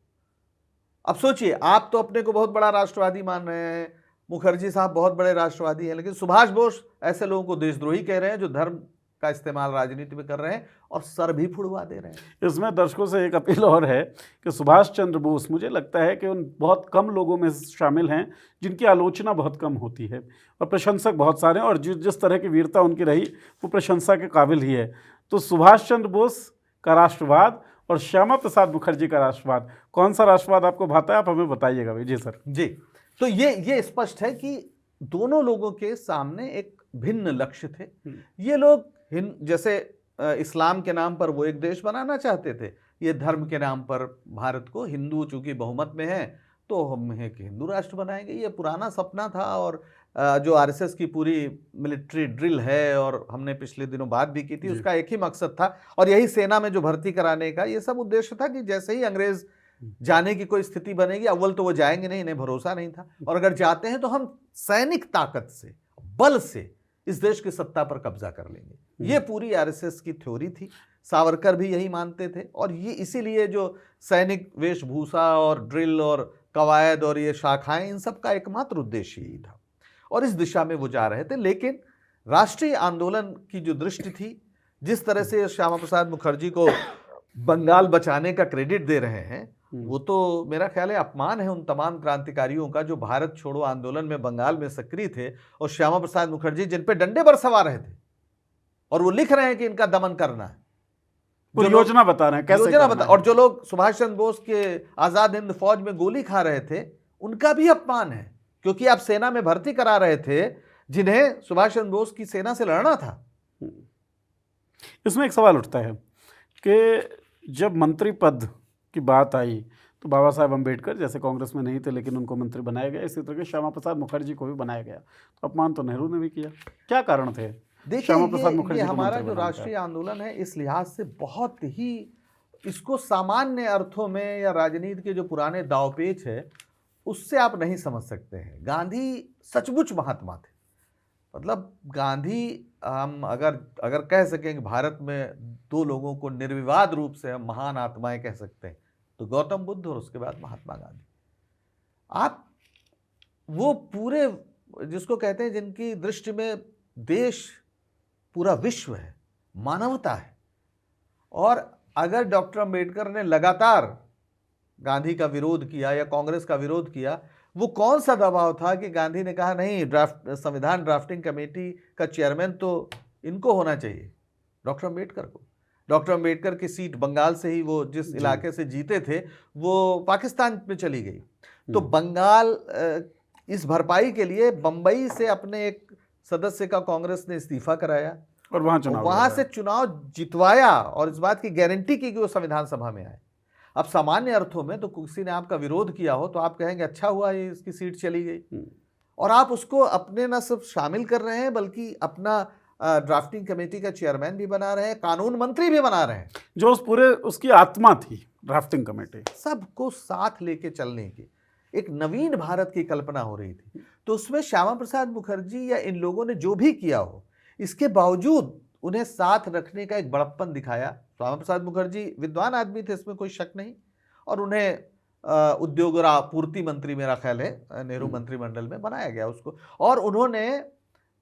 अब सोचिए, आप तो अपने को बहुत बड़ा राष्ट्रवादी मान रहे हैं, मुखर्जी साहब बहुत बड़े राष्ट्रवादी हैं, लेकिन सुभाष बोस ऐसे लोगों को देशद्रोही कह रहे हैं जो धर्म का इस्तेमाल राजनीति में कर रहे हैं, और सर भी फुड़वा दे रहे हैं। इसमें दर्शकों से एक अपील और है कि सुभाष चंद्र बोस, मुझे लगता है कि उन बहुत कम लोगों में शामिल हैं जिनकी आलोचना बहुत कम होती है, और प्रशंसक बहुत सारे हैं, और जिस तरह की वीरता उनकी रही वो प्रशंसा के काबिल ही है। तो सुभाष चंद्र बोस का राष्ट्रवाद और श्यामा प्रसाद मुखर्जी का राष्ट्रवाद, कौन सा राष्ट्रवाद आपको भाता है, आप हमें बताइएगा भाई। जी सर। जी, तो ये स्पष्ट है कि दोनों लोगों के सामने एक भिन्न लक्ष्य थे। ये लोग जैसे इस्लाम के नाम पर वो एक देश बनाना चाहते थे, ये धर्म के नाम पर भारत को, हिंदू चूंकि बहुमत में है तो हम एक हिंदू राष्ट्र बनाएंगे, ये पुराना सपना था। और जो आरएसएस की पूरी मिलिट्री ड्रिल है, और हमने पिछले दिनों बात भी की थी, उसका एक ही मकसद था, और यही सेना में जो भर्ती कराने का ये सब उद्देश्य था कि जैसे ही अंग्रेज जाने की कोई स्थिति बनेगी, अव्वल तो वो जाएंगे नहीं, इन्हें भरोसा नहीं था, और अगर जाते हैं तो हम सैनिक ताकत से, बल से इस देश की सत्ता पर कब्जा कर लेंगे। ये पूरी आरएसएस की थ्योरी थी। सावरकर भी यही मानते थे, और ये इसीलिए जो सैनिक वेशभूषा और ड्रिल और कवायद और ये शाखाएं, इन सब का एकमात्र उद्देश्य यही था, और इस दिशा में वो जा रहे थे। लेकिन राष्ट्रीय आंदोलन की जो दृष्टि थी, जिस तरह से श्यामा प्रसाद मुखर्जी को बंगाल बचाने का क्रेडिट दे रहे हैं, वो तो मेरा ख्याल है अपमान है उन तमाम क्रांतिकारियों का जो भारत छोड़ो आंदोलन में बंगाल में सक्रिय थे, और श्यामा प्रसाद मुखर्जी जिन पे डंडे बरसवा रहे थे, और वो लिख रहे हैं कि इनका दमन करना है, जो योजना बता रहे हैं कैसे योजना बता, और जो लोग सुभाष चंद्र बोस के आजाद हिंद फौज में गोली खा रहे थे, उनका भी अपमान है, क्योंकि आप सेना में भर्ती करा रहे थे जिन्हें सुभाष चंद्र बोस की सेना से लड़ना था। इसमें एक सवाल उठता है कि जब मंत्री पद की बात आई तो बाबा साहेब अम्बेडकर जैसे कांग्रेस में नहीं थे लेकिन उनको मंत्री बनाया गया, इसी तरह के श्यामा प्रसाद मुखर्जी को भी बनाया गया, तो अपमान तो नेहरू ने भी किया। क्या कारण थे? देखिए, ये हमारा जो राष्ट्रीय आंदोलन है, इस लिहाज से बहुत ही, इसको सामान्य अर्थों में या राजनीति के जो पुराने दावपेच है उससे आप नहीं समझ सकते हैं। गांधी सचमुच महात्मा थे। मतलब गांधी, हम अगर कह सकें कि भारत में दो लोगों को निर्विवाद रूप से हम महान आत्माएं कह सकते हैं, तो गौतम बुद्ध और उसके बाद महात्मा गांधी। आप वो पूरे, जिसको कहते हैं, जिनकी दृष्टि में देश पूरा विश्व है, मानवता है। और अगर डॉक्टर अंबेडकर ने लगातार गांधी का विरोध किया या कांग्रेस का विरोध किया, वो कौन सा दबाव था कि गांधी ने कहा नहीं, संविधान ड्राफ्टिंग कमेटी का चेयरमैन तो इनको होना चाहिए, डॉक्टर अम्बेडकर को। डॉक्टर अम्बेडकर की सीट बंगाल से ही, वो जिस इलाके से जीते थे वो पाकिस्तान में चली गई। तो बंगाल इस भरपाई के लिए बंबई से अपने एक सदस्य का कांग्रेस ने इस्तीफा कराया और वहां से चुनाव जितवाया और इस बात की गारंटी की कि वो संविधान सभा में आए। अब सामान्य अर्थों में तो किसी ने आपका विरोध किया हो तो आप कहेंगे अच्छा हुआ ये इसकी सीट चली गई, और आप उसको अपने न सिर्फ शामिल कर रहे हैं बल्कि अपना ड्राफ्टिंग कमेटी का चेयरमैन भी बना रहे हैं, कानून मंत्री भी बना रहे हैं, जो उस पूरे उसकी आत्मा थी ड्राफ्टिंग कमेटी। सबको साथ लेके चलने की एक नवीन भारत की कल्पना हो रही थी। तो उसमें श्यामा प्रसाद मुखर्जी या इन लोगों ने जो भी किया हो, इसके बावजूद उन्हें साथ रखने का एक बड़प्पन दिखाया। श्यामा प्रसाद मुखर्जी विद्वान आदमी थे, इसमें कोई शक नहीं, और उन्हें उद्योग और आपूर्ति मंत्री, मेरा ख्याल है नेहरू मंत्रिमंडल में बनाया गया उसको, और उन्होंने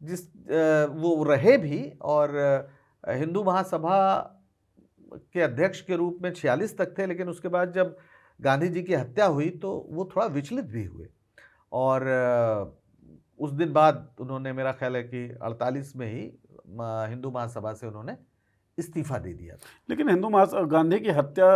वो रहे भी, और हिंदू महासभा के अध्यक्ष के रूप में 46 तक थे। लेकिन उसके बाद जब गांधी जी की हत्या हुई तो वो थोड़ा विचलित भी हुए, और उस दिन बाद उन्होंने, मेरा ख्याल है कि 48 में ही हिंदू महासभा से उन्होंने इस्तीफा दे दिया था। लेकिन गांधी की हत्या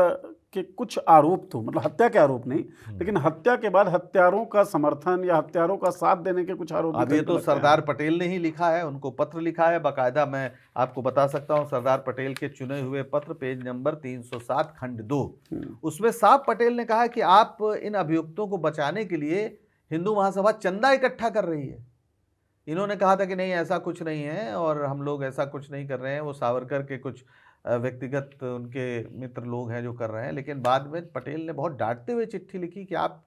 के कुछ आरोप तो, मतलब हत्या के आरोप नहीं, लेकिन हत्या के बाद हत्यारों का समर्थन या हत्यारों का साथ देने के कुछ आरोप। अब ये तो सरदार पटेल ने ही लिखा है, उनको पत्र लिखा है बाकायदा। मैं आपको बता सकता हूँ सरदार पटेल के चुने हुए पत्र, पेज नंबर 307 खंड 2, उसमें साफ पटेल ने कहा कि आप इन अभियुक्तों को बचाने के लिए हिंदू महासभा चंदा इकट्ठा कर रही है। इन्होंने कहा था कि नहीं ऐसा कुछ नहीं है और हम लोग ऐसा कुछ नहीं कर रहे हैं, वो सावरकर के कुछ व्यक्तिगत उनके मित्र लोग हैं जो कर रहे हैं। लेकिन बाद में पटेल ने बहुत डांटते हुए चिट्ठी लिखी कि आप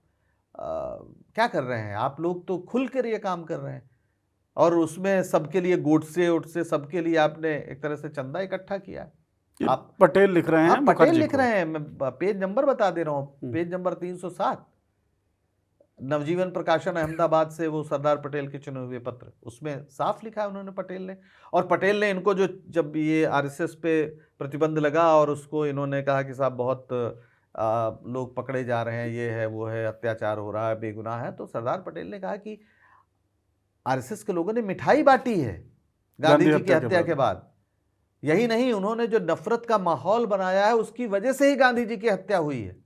क्या कर रहे हैं, आप लोग तो खुल कर ये काम कर रहे हैं, और उसमें सबके लिए गोडसे उठसे सबके लिए आपने एक तरह से चंदा इकट्ठा किया। आप पटेल लिख रहे हैं, पटेल लिख रहे हैं, मैं पेज नंबर बता दे रहा हूँ, पेज नंबर 307, नवजीवन प्रकाशन अहमदाबाद से, वो सरदार पटेल के चुने हुए पत्र, उसमें साफ लिखा है उन्होंने, पटेल ने। और पटेल ने इनको जब ये आरएसएस पे प्रतिबंध लगा और उसको इन्होंने कहा कि साहब बहुत लोग पकड़े जा रहे हैं, ये है वो है, अत्याचार हो रहा है, बेगुनाह है, तो सरदार पटेल ने कहा कि आरएसएस के लोगों ने मिठाई बांटी है गांधी जी की हत्या के बाद। यही नहीं, उन्होंने जो नफरत का माहौल बनाया है उसकी वजह से ही गांधी जी की हत्या हुई है।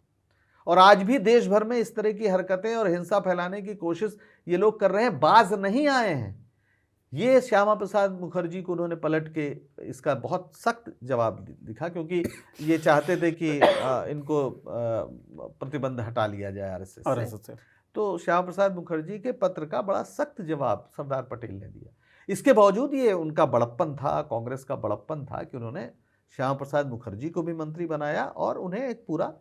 और आज भी देश भर में इस तरह की हरकतें और हिंसा फैलाने की कोशिश ये लोग कर रहे हैं, बाज नहीं आए हैं। ये श्यामा प्रसाद मुखर्जी को उन्होंने पलट के इसका बहुत सख्त जवाब दिखा, क्योंकि ये चाहते थे कि इनको प्रतिबंध हटा लिया जाए आरएसएस से। तो श्यामा प्रसाद मुखर्जी के पत्र का बड़ा सख्त जवाब सरदार पटेल ने दिया। इसके बावजूद ये उनका बड़प्पन था, कांग्रेस का बड़प्पन था कि उन्होंने श्यामा प्रसाद मुखर्जी को भी मंत्री बनाया और उन्हें एक पूरा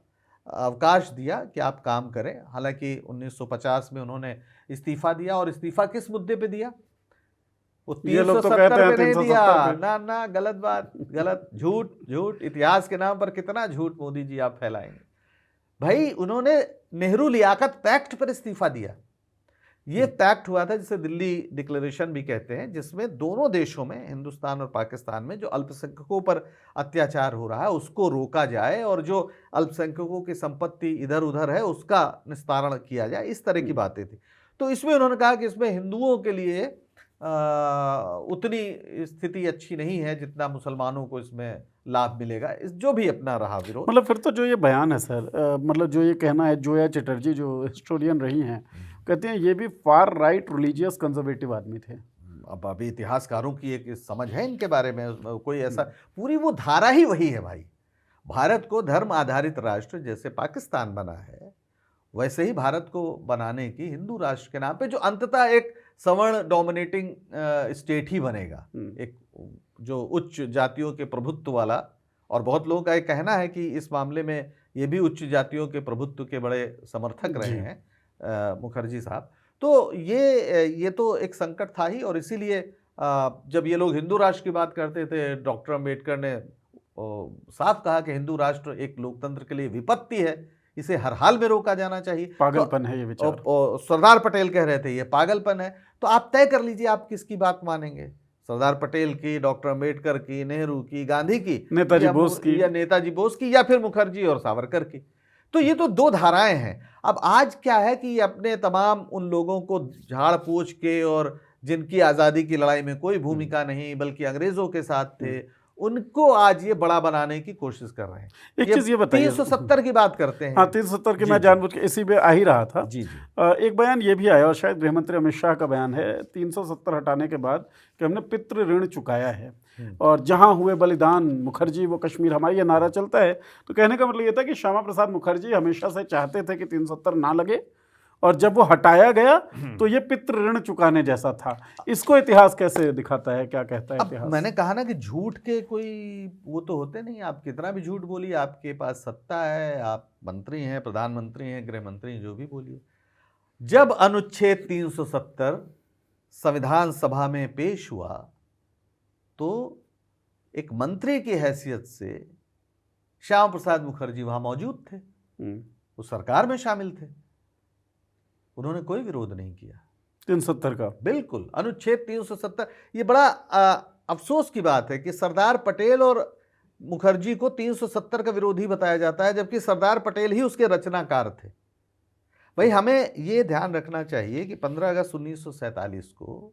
अवकाश दिया कि आप काम करें। हालांकि 1950 में उन्होंने इस्तीफा दिया, और इस्तीफा किस मुद्दे पे दिया? वो 370 पे नहीं दिया, ना गलत बात, गलत, झूठ, इतिहास के नाम पर कितना झूठ मोदी जी आप फैलाएंगे। भाई उन्होंने नेहरू लियाकत पैक्ट पर इस्तीफा दिया। ये पैक्ट हुआ था जिसे दिल्ली डिक्लेरेशन भी कहते हैं, जिसमें दोनों देशों में, हिंदुस्तान और पाकिस्तान में, जो अल्पसंख्यकों पर अत्याचार हो रहा है उसको रोका जाए और जो अल्पसंख्यकों की संपत्ति इधर उधर है उसका निस्तारण किया जाए, इस तरह की बातें थी। तो इसमें उन्होंने कहा कि इसमें हिंदुओं के लिए उतनी स्थिति अच्छी नहीं है जितना मुसलमानों को इसमें लाभ मिलेगा, इस जो भी अपना रहा विरोध। मतलब फिर तो जो ये बयान है सर, मतलब जो ये कहना है, जोया चटर्जी जो हिस्टोरियन रही हैं, कहते हैं ये भी फार राइट रिलीजियस कंजर्वेटिव आदमी थे। अब अभी इतिहासकारों की एक समझ है इनके बारे में, कोई ऐसा, पूरी वो धारा ही वही है भाई। भारत को धर्म आधारित राष्ट्र जैसे पाकिस्तान बना है, वैसे ही भारत को बनाने की हिंदू राष्ट्र के नाम पे, जो अंततः एक सवर्ण डोमिनेटिंग स्टेट ही बनेगा, एक जो उच्च जातियों के प्रभुत्व वाला। और बहुत लोगों का ये कहना है कि इस मामले में ये भी उच्च जातियों के प्रभुत्व के बड़े समर्थक रहे हैं मुखर्जी साहब। तो ये तो एक संकट था ही, और इसीलिए जब ये लोग हिंदू राष्ट्र की बात करते थे, डॉक्टर अम्बेडकर ने साफ कहा कि हिंदू राष्ट्र एक लोकतंत्र के लिए विपत्ति है, इसे हर हाल में रोका जाना चाहिए, पागलपन है ये विचार। सरदार पटेल कह रहे थे ये पागलपन है। तो आप तय कर लीजिए आप किसकी बात मानेंगे, सरदार पटेल की, डॉक्टर अम्बेडकर की, नेहरू की, गांधी की, नेताजी बोस की, या नेताजी बोस की, या फिर मुखर्जी और सावरकर की। तो ये तो दो धाराएं हैं। अब आज क्या है कि अपने तमाम उन लोगों को झाड़ पोंछ के, और जिनकी आज़ादी की लड़ाई में कोई भूमिका नहीं बल्कि अंग्रेज़ों के साथ थे, उनको आज ये बड़ा बनाने की कोशिश कर रहे हैं। एक चीज ये बताइए, 370 की बात करते हैं। हाँ 370 की जी, मैं जी। जानबूझ के इसी में आ ही रहा था। जी जी एक बयान ये भी आया और शायद गृहमंत्री अमित शाह का बयान है 370 हटाने के बाद कि हमने पितृ ऋण चुकाया है और जहां हुए बलिदान मुखर्जी वो कश्मीर हमारा, ये नारा चलता है। तो कहने का मतलब ये था कि श्यामा प्रसाद मुखर्जी हमेशा से चाहते थे कि 370 ना लगे और जब वो हटाया गया तो ये पितृ ऋण चुकाने जैसा था। इसको इतिहास कैसे दिखाता है, क्या कहता है अब इतिहास? मैंने कहा ना कि झूठ के कोई वो तो होते नहीं, आप कितना भी झूठ बोलिए, आपके पास सत्ता है, आप मंत्री हैं, प्रधानमंत्री हैं, गृह मंत्री हैं, जो भी बोलिए। जब अनुच्छेद 370 संविधान सभा में पेश हुआ तो एक मंत्री की हैसियत से श्यामा प्रसाद मुखर्जी वहां मौजूद थे, वो सरकार में शामिल थे, उन्होंने कोई विरोध नहीं किया 370 का। बिल्कुल अनुच्छेद 370। ये बड़ा अफसोस की बात है कि सरदार पटेल और मुखर्जी को 370 का विरोधी बताया जाता है, जबकि सरदार पटेल ही उसके रचनाकार थे। भाई हमें ये ध्यान रखना चाहिए कि 15 अगस्त 1947 को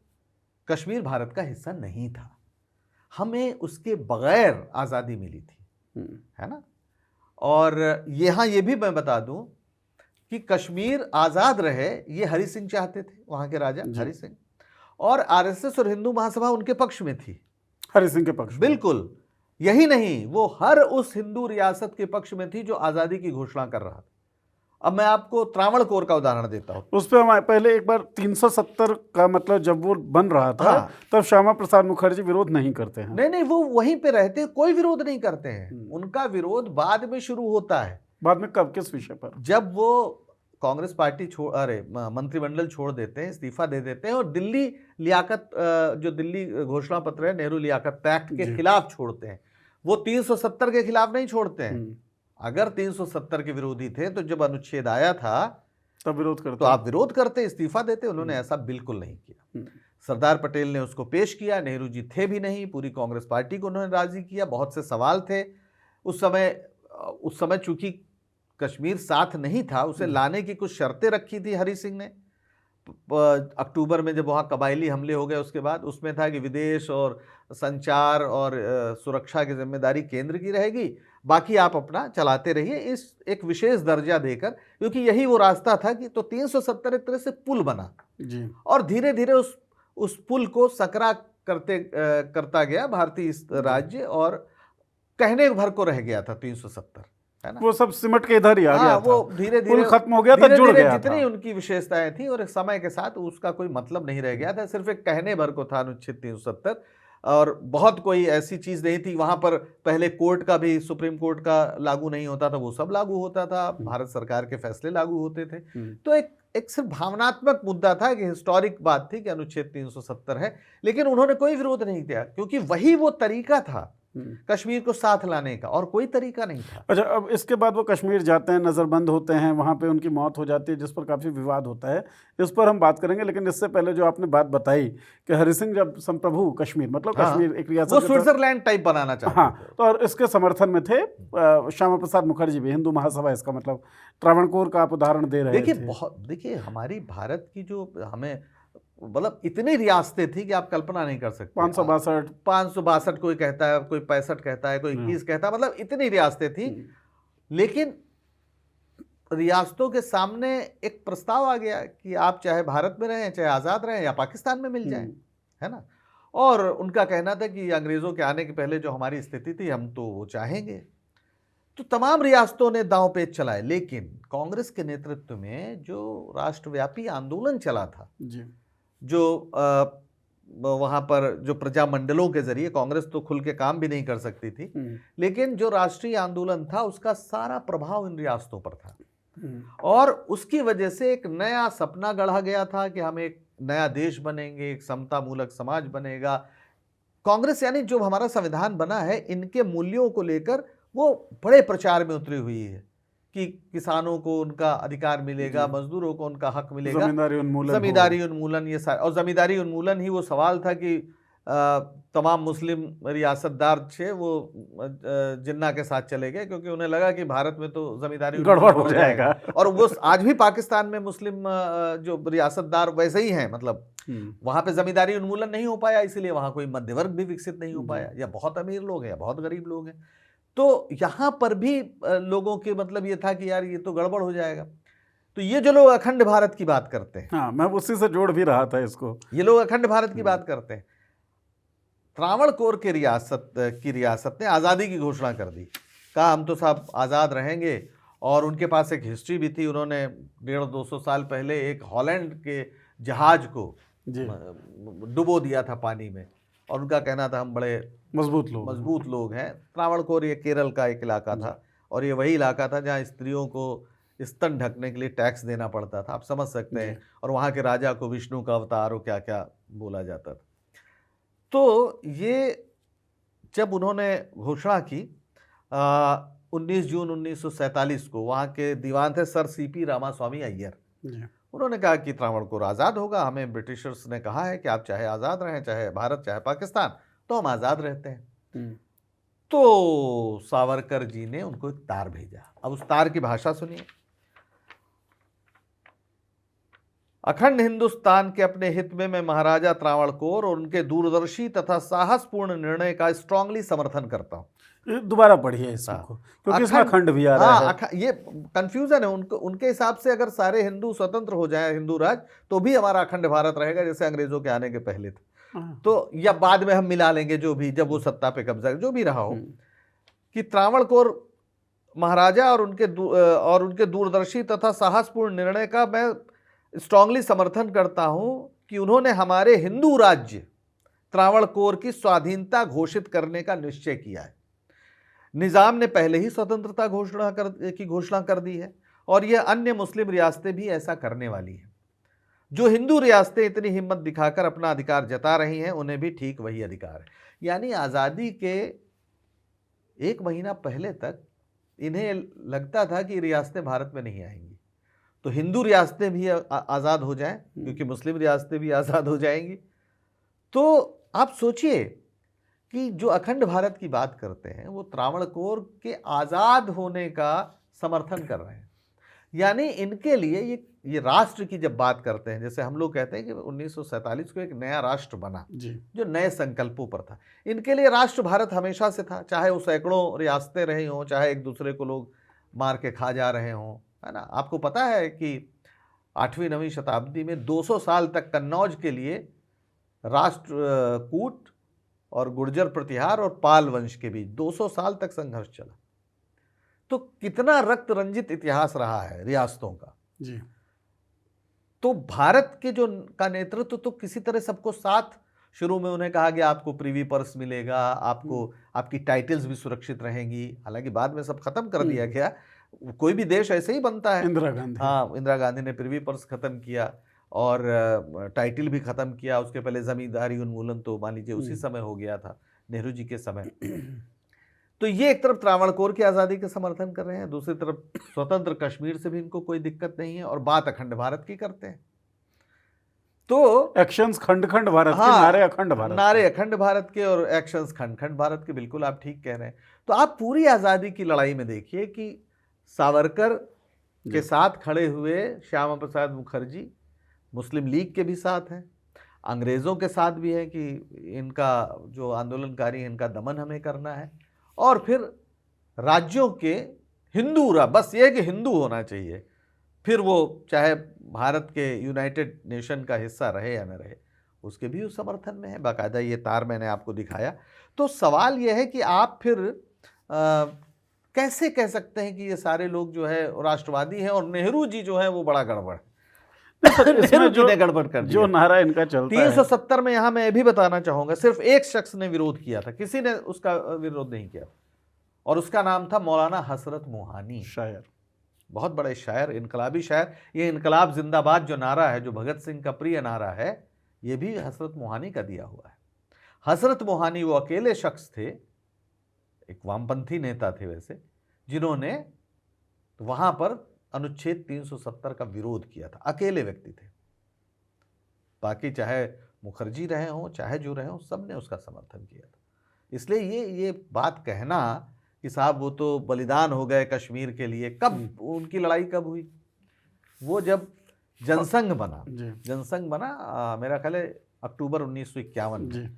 कश्मीर भारत का हिस्सा नहीं था, हमें उसके बगैर आज़ादी मिली थी, है ना। और यहाँ ये भी मैं बता दूं कि कश्मीर आज़ाद रहे ये हरि सिंह चाहते थे, वहाँ के राजा हरि सिंह, और आरएसएस और हिंदू महासभा उनके पक्ष में थी, हरि सिंह के पक्ष में। बिल्कुल। यही नहीं, वो हर उस हिंदू रियासत के पक्ष में थी जो आज़ादी की घोषणा कर रहा था। अब मैं आपको त्रावणकोर का उदाहरण देता हूँ। उस पर हम पहले एक बार 370 का मतलब जब वो बन रहा था तब श्यामा प्रसाद मुखर्जी विरोध नहीं करते हैं। नहीं, वो वहीं पे रहते, कोई विरोध नहीं करते हैं। उनका विरोध बाद में शुरू होता है। बाद में कब, किस विषय पर? जब वो कांग्रेस पार्टी मंत्रिमंडल छोड़ देते हैं, इस्तीफा दे देते हैं और दिल्ली लियाकत जो दिल्ली घोषणा पत्र है नेहरू लियाकत पैक्ट के खिलाफ छोड़ते हैं। वो 370 के खिलाफ नहीं छोड़ते हैं। अगर 370 के विरोधी थे तो जब अनुच्छेद आया था तब विरोध करते, तो आप विरोध करते, इस्तीफा देते। उन्होंने ऐसा बिल्कुल नहीं किया। सरदार पटेल ने उसको पेश किया, नेहरू जी थे भी नहीं, पूरी कांग्रेस पार्टी को उन्होंने राजी किया। बहुत से सवाल थे उस समय चूंकि कश्मीर साथ नहीं था, उसे लाने की कुछ शर्तें रखी थी हरि सिंह ने। अक्टूबर में जब वहाँ कबायली हमले हो गए उसके बाद उसमें था कि विदेश और संचार और सुरक्षा की जिम्मेदारी केंद्र की रहेगी, बाकी आप अपना चलाते रहिए, इस एक विशेष दर्जा देकर, क्योंकि यही वो रास्ता था कि तो 370 एक तरह से पुल बना जी। और धीरे धीरे उस पुल को सकरा करता गया भारतीय राज्य, और कहने भर को रह गया था 370, है ना। वो सब सिमट के इधर ही आ गया था, वो धीरे धीरे खत्म हो गया था, जुड़ गया था। जितनी उनकी विशेषताएं थी और समय के साथ उसका कोई मतलब नहीं रह गया था, सिर्फ एक कहने भर को था अनुच्छेद 370, और बहुत कोई ऐसी चीज नहीं थी। वहां पर पहले कोर्ट का भी, सुप्रीम कोर्ट का लागू नहीं होता था, वो सब लागू होता था, भारत सरकार के फैसले लागू होते थे। तो एक सिर्फ भावनात्मक मुद्दा था कि हिस्टोरिक बात थी कि अनुच्छेद 370 है, लेकिन उन्होंने कोई विरोध नहीं किया, क्योंकि वही वो तरीका था कश्मीर को साथ लाने का, और कोई तरीका नहीं था। अच्छा, अब इसके बाद वो कश्मीर जाते हैं, नज़रबंद होते हैं, वहाँ पे उनकी मौत हो जाती है, जिस पर काफ़ी विवाद होता है, इस पर हम बात करेंगे। लेकिन इससे पहले जो आपने बात बताई कि हरि सिंह जब संप्रभु कश्मीर, मतलब कश्मीर एक रियासत, वो स्विट्जरलैंड टाइप बनाना चाहते थे। हाँ, तो और इसके समर्थन में थे श्यामा प्रसाद मुखर्जी भी, हिंदू महासभा, इसका मतलब त्रावणकोर का आप उदाहरण दे रहे थे। देखिए हमारी भारत की जो हमें मतलब इतनी रियासतें थी कि आप कल्पना नहीं कर सकते। 562 कोई कहता है, कोई 65 कहता है, कोई 21 कहता है, मतलब इतनी रियासतें थी। लेकिन रियासतों के सामने एक प्रस्ताव आ गया कि आप चाहे भारत में रहें, चाहे आज़ाद रहें, या पाकिस्तान में मिल जाएं, है ना। और उनका कहना था कि अंग्रेज़ों के आने के पहले जो हमारी स्थिति थी हम तो वो चाहेंगे। तो तमाम रियासतों ने दांव पेच चलाए, लेकिन कांग्रेस के नेतृत्व में जो राष्ट्रव्यापी आंदोलन चला था जी, जो वहाँ पर जो प्रजा मंडलों के जरिए, कांग्रेस तो खुल के काम भी नहीं कर सकती थी, लेकिन जो राष्ट्रीय आंदोलन था उसका सारा प्रभाव इन रियासतों पर था। और उसकी वजह से एक नया सपना गढ़ा गया था कि हम एक नया देश बनेंगे, एक समता मूलक समाज बनेगा। कांग्रेस यानी जो हमारा संविधान बना है, इनके मूल्यों को लेकर वो बड़े प्रचार में उतरी हुई है कि किसानों को उनका अधिकार मिलेगा, मजदूरों को उनका हक मिलेगा, जमींदारी उन्मूलन, ये सारा। और जमींदारी उन्मूलन ही वो सवाल था कि तमाम मुस्लिम रियासतदार थे वो जिन्ना के साथ चले गए, क्योंकि उन्हें लगा कि भारत में तो जमींदारी गड़बड़ हो जाएगा। और वो आज भी पाकिस्तान में मुस्लिम जो रियासतदार वैसे ही हैं, मतलब वहां पे जमींदारी उन्मूलन नहीं हो पाया, इसीलिए वहां कोई मध्य वर्ग भी विकसित नहीं हो पाया, या बहुत अमीर लोग हैं या बहुत गरीब लोग हैं। तो यहाँ पर भी लोगों के मतलब ये था कि यार ये तो गड़बड़ हो जाएगा। तो ये जो लोग अखंड भारत की बात करते हैं, हाँ, मैं उसी से जोड़ भी रहा था इसको। ये लोग अखंड भारत की बात करते हैं। त्रावणकोर की रियासत ने आज़ादी की घोषणा कर दी, कहा हम तो साहब आज़ाद रहेंगे। और उनके पास एक हिस्ट्री भी थी, उन्होंने 150-200 साल पहले एक हॉलैंड के जहाज को डुबो दिया था पानी में, और उनका कहना था हम बड़े मजबूत लोग हैं। त्रावणकोर ये केरल का एक इलाका था, और ये वही इलाका था जहाँ स्त्रियों को स्तन ढकने के लिए टैक्स देना पड़ता था, आप समझ सकते हैं। और वहाँ के राजा को विष्णु का अवतार और क्या क्या बोला जाता था। तो ये जब उन्होंने घोषणा की 19 जून 1947 को, वहाँ के दीवान थे सर सीपी रामास्वामी अय्यर, उन्होंने कहा कि त्रावणकोर आज़ाद होगा। हमें ब्रिटिशर्स ने कहा है कि आप चाहे आज़ाद रहें, चाहे भारत चाहे पाकिस्तान, तो हम आज़ाद रहते हैं। तो सावरकर जी ने उनको एक तार भेजा। अब उस तार की भाषा सुनिए। अखंड हिंदुस्तान के अपने हित में मैं महाराजा त्रावणकोर और उनके दूरदर्शी तथा साहसपूर्ण निर्णय का स्ट्रांगली समर्थन करता हूं। दोबारा पढ़िए इसको, क्योंकि इसमें अखंड भी आ रहा है। ये कंफ्यूजन है उनके हिसाब से। अगर सारे हिंदू स्वतंत्र हो जाए, हिंदू राज, तो भी हमारा अखंड भारत रहेगा, जैसे अंग्रेजों के आने के पहले था। तो या बाद में हम मिला लेंगे, जो भी, जब वो सत्ता पे कब्जा, जो भी रहा हो, कि त्रावणकोर महाराजा और उनके दूरदर्शी तथा साहसपूर्ण निर्णय का मैं स्ट्रांगली समर्थन करता हूं कि उन्होंने हमारे हिंदू राज्य त्रावणकोर की स्वाधीनता घोषित करने का निश्चय किया है। निजाम ने पहले ही स्वतंत्रता की घोषणा कर दी है, और यह अन्य मुस्लिम रियासतें भी ऐसा करने वाली हैं। जो हिंदू रियासतें इतनी हिम्मत दिखाकर अपना अधिकार जता रही हैं, उन्हें भी ठीक वही अधिकार है। यानी आज़ादी के 1 महीना पहले तक इन्हें लगता था कि रियासतें भारत में नहीं आएंगी, तो हिंदू रियासतें भी आज़ाद हो जाएं, क्योंकि मुस्लिम रियासतें भी आज़ाद हो जाएंगी। तो आप सोचिए कि जो अखंड भारत की बात करते हैं, वो त्रावणकोर के आज़ाद होने का समर्थन कर रहे हैं। यानी इनके लिए ये राष्ट्र की जब बात करते हैं, जैसे हम लोग कहते हैं कि 1947 को एक नया राष्ट्र बना जो नए संकल्पों पर था, इनके लिए राष्ट्र भारत हमेशा से था। चाहे वो सैकड़ों रियासतें रही हों, चाहे एक दूसरे को लोग मार के खा जा रहे हों, है ना। आपको पता है कि 8वीं-9वीं शताब्दी में 200 साल तक कन्नौज के लिए राष्ट्रकूट और गुर्जर प्रतिहार और पाल वंश के बीच 200 साल तक संघर्ष चला। तो कितना रक्त रंजित इतिहास रहा है रियासतों का जी। तो भारत के का नेतृत्व तो किसी तरह सबको साथ, शुरू में उन्हें कहा गया आपको प्रिवी पर्स मिलेगा, आपको आपकी टाइटल्स भी सुरक्षित रहेंगी। हालांकि बाद में सब खत्म कर दिया गया, कोई भी देश ऐसे ही बनता है। इंदिरा गांधी ने प्रिवी पर्स खत्म किया और टाइटल भी खत्म किया। उसके पहले जमींदारी उन्मूलन तो मान लीजिए उसी समय हो गया था, नेहरू जी के समय। तो ये एक तरफ त्रावणकोर की आज़ादी के समर्थन कर रहे हैं, दूसरी तरफ स्वतंत्र कश्मीर से भी इनको कोई दिक्कत नहीं है, और बात अखंड भारत की करते हैं। तो एक्शंस खंड खंड भारत के, नारे अखंड भारत के और एक्शंस खंड खंड भारत के। बिल्कुल आप ठीक कह रहे हैं। तो आप पूरी आज़ादी की लड़ाई में देखिए कि सावरकर के साथ खड़े हुए श्यामा प्रसाद मुखर्जी मुस्लिम लीग के भी साथ हैं, अंग्रेज़ों के साथ भी है कि इनका जो आंदोलनकारी इनका दमन हमें करना है, और फिर राज्यों के हिंदू बस ये कि हिंदू होना चाहिए, फिर वो चाहे भारत के यूनाइटेड नेशन का हिस्सा रहे या न रहे, उसके भी उस समर्थन में है। बाकायदा ये तार मैंने आपको दिखाया। तो सवाल ये है कि आप फिर कैसे कह सकते हैं कि ये सारे लोग जो है राष्ट्रवादी हैं और नेहरू जी जो है वो बड़ा गड़बड़ है। नेहरू जी ने गड़बड़ कर दिया, जो नारा इनका चलता है। 370 में यहाँ मैं ये भी बताना चाहूंगा, सिर्फ एक शख्स ने विरोध किया था, किसी ने उसका विरोध नहीं किया, और उसका नाम था मौलाना हसरत मोहानी, शायर, बहुत बड़े शायर, इनकलाबी शायर। ये इनकलाब जिंदाबाद जो नारा है, जो भगत सिंह का प्रिय नारा है, ये भी हसरत मोहानी का दिया हुआ है। हसरत मोहानी वो अकेले शख्स थे, एक वामपंथी नेता थे वैसे, जिन्होंने वहां पर अनुच्छेद 370 का विरोध किया था। अकेले व्यक्ति थे, बाकी चाहे मुखर्जी रहे हों चाहे जो रहे हों, सब ने उसका समर्थन किया था। इसलिए ये बात कहना कि साहब वो तो बलिदान हो गए कश्मीर के लिए, कब उनकी लड़ाई कब हुई? वो जब जनसंघ बना, जनसंघ बना मेरा ख्याल है अक्टूबर 1951 में,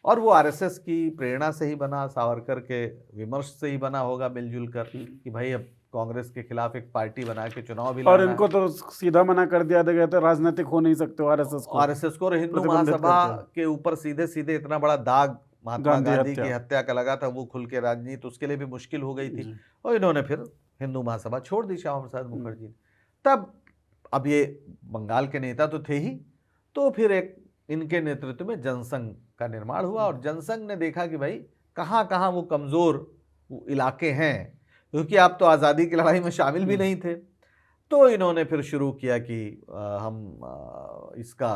और वो आरएसएस की प्रेरणा से ही बना, सावरकर के विमर्श से ही बना होगा मिलजुल कर कि भाई अब कांग्रेस के खिलाफ एक पार्टी बना के चुनाव भी और इनको तो सीधा मना कर दिया गया था, राजनीतिक हो नहीं सकते आरएसएस को और हिंदू महासभा के ऊपर सीधे सीधे इतना बड़ा दाग महात्मा गांधी की हत्या का लगा था, वो खुल के राजनीति उसके लिए भी मुश्किल हो गई थी, और इन्होंने फिर हिंदू महासभा छोड़ दी श्यामा प्रसाद मुखर्जी ने। तब अब ये बंगाल के नेता तो थे ही, तो फिर एक इनके नेतृत्व में जनसंघ का निर्माण हुआ, और जनसंघ ने देखा कि भाई कहाँ कहाँ वो कमज़ोर इलाके हैं, क्योंकि आप तो आज़ादी की लड़ाई में शामिल भी नहीं थे। तो इन्होंने फिर शुरू किया कि हम इसका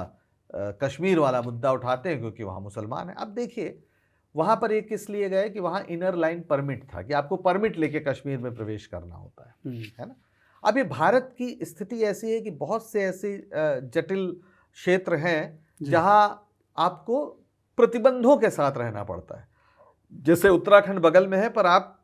कश्मीर वाला मुद्दा उठाते हैं क्योंकि वहाँ मुसलमान हैं। अब देखिए वहाँ पर एक किस लिए गए कि वहाँ इनर लाइन परमिट था कि आपको परमिट लेके कश्मीर में प्रवेश करना होता है ना। अब ये भारत की स्थिति ऐसी है कि बहुत से ऐसे जटिल क्षेत्र हैं जहाँ आपको प्रतिबंधों के साथ रहना पड़ता है। जैसे उत्तराखंड बगल में है, पर आप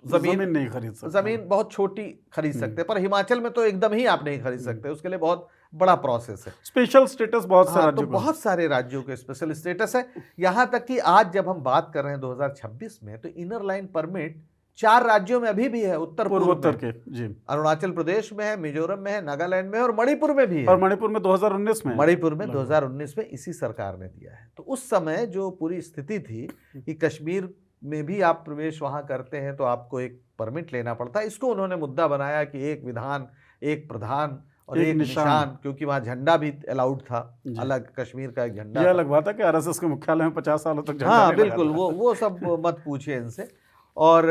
जमीन नहीं खरीद सकते, जमीन बहुत छोटी खरीद सकते हैं, पर हिमाचल में तो एकदम ही आप नहीं खरीद सकते, उसके लिए बहुत बड़ा प्रोसेस है। स्पेशल स्टेटस बहुत सारे राज्यों तो बहुत सारे राज्यों के स्पेशल स्टेटस है। यहाँ तक कि आज जब हम बात कर रहे हैं 2026 में, तो इनर लाइन परमिट 4 राज्यों में अभी भी है, उत्तर पूर्वोत्तर के जी, अरुणाचल प्रदेश में है, मिजोरम में है, नागालैंड में है, और मणिपुर में भी है। और मणिपुर में 2019 में, मणिपुर में 2019 में इसी सरकार ने दिया है। तो उस समय जो पूरी स्थिति थी कि कश्मीर में भी आप प्रवेश वहां करते हैं तो आपको एक परमिट लेना पड़ता है। इसको उन्होंने मुद्दा बनाया कि एक विधान, एक प्रधान और एक निशान, क्योंकि वहां झंडा भी अलाउड था, अलग कश्मीर का एक झंडा। यह अलग बात है कि आरएसएस के मुख्यालय में 50 सालों तक झंडा हाँ बिल्कुल, वो सब मत पूछिए इनसे। और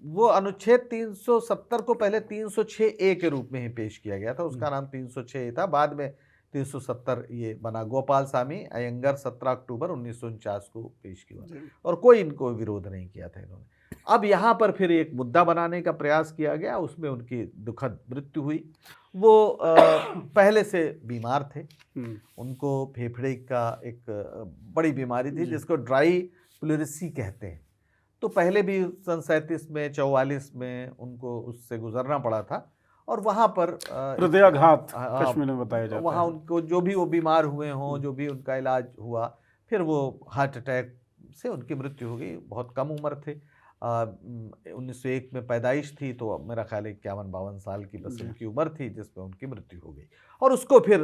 वो अनुच्छेद 370 को पहले 306A के रूप में ही पेश किया गया था, उसका नाम 306 था, बाद में 370 ये बना। गोपाल स्वामी अयंगर 17 अक्टूबर 1949 को पेश किया, और कोई इनको विरोध नहीं किया था इन्होंने। अब यहाँ पर फिर एक मुद्दा बनाने का प्रयास किया गया, उसमें उनकी दुखद मृत्यु हुई। वो पहले से बीमार थे, उनको फेफड़े का एक बड़ी बीमारी थी जिसको ड्राई प्लूरेसी कहते हैं। तो पहले भी सन 37 में 44 में उनको उससे गुजरना पड़ा था, और वहाँ पर हृदयाघात कश्मीर में बताया जाता है। वहाँ उनको जो भी वो बीमार हुए हों, जो भी उनका इलाज हुआ, फिर वो हार्ट अटैक से उनकी मृत्यु हो गई। बहुत कम उम्र थे, 1901 में पैदाइश थी, तो मेरा ख्याल है 51-52 साल की बस उनकी उम्र थी जिसमें उनकी मृत्यु हो गई। और उसको फिर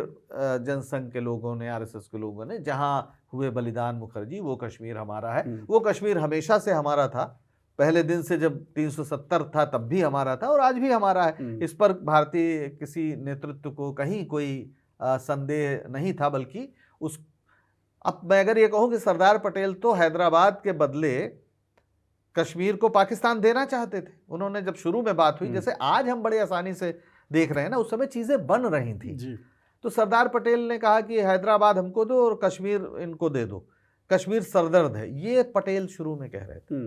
जनसंघ के लोगों ने, आरएसएस के लोगों ने, जहाँ हुए बलिदान मुखर्जी, वो कश्मीर हमारा है, वो कश्मीर हमेशा से हमारा था, पहले दिन से जब 370 था तब भी हमारा था, और आज भी हमारा है। इस पर भारतीय किसी नेतृत्व को कहीं कोई संदेह नहीं था, बल्कि अब मैं अगर ये कहूँ कि सरदार पटेल तो हैदराबाद के बदले कश्मीर को पाकिस्तान देना चाहते थे। उन्होंने जब शुरू में बात हुई, जैसे आज हम बड़े आसानी से देख रहे हैं ना, उस समय चीजें बन रही थी। तो सरदार पटेल ने कहा कि हैदराबाद हमको दो और कश्मीर इनको दे दो, कश्मीर सरदर्द है, ये पटेल शुरू में कह रहे थे।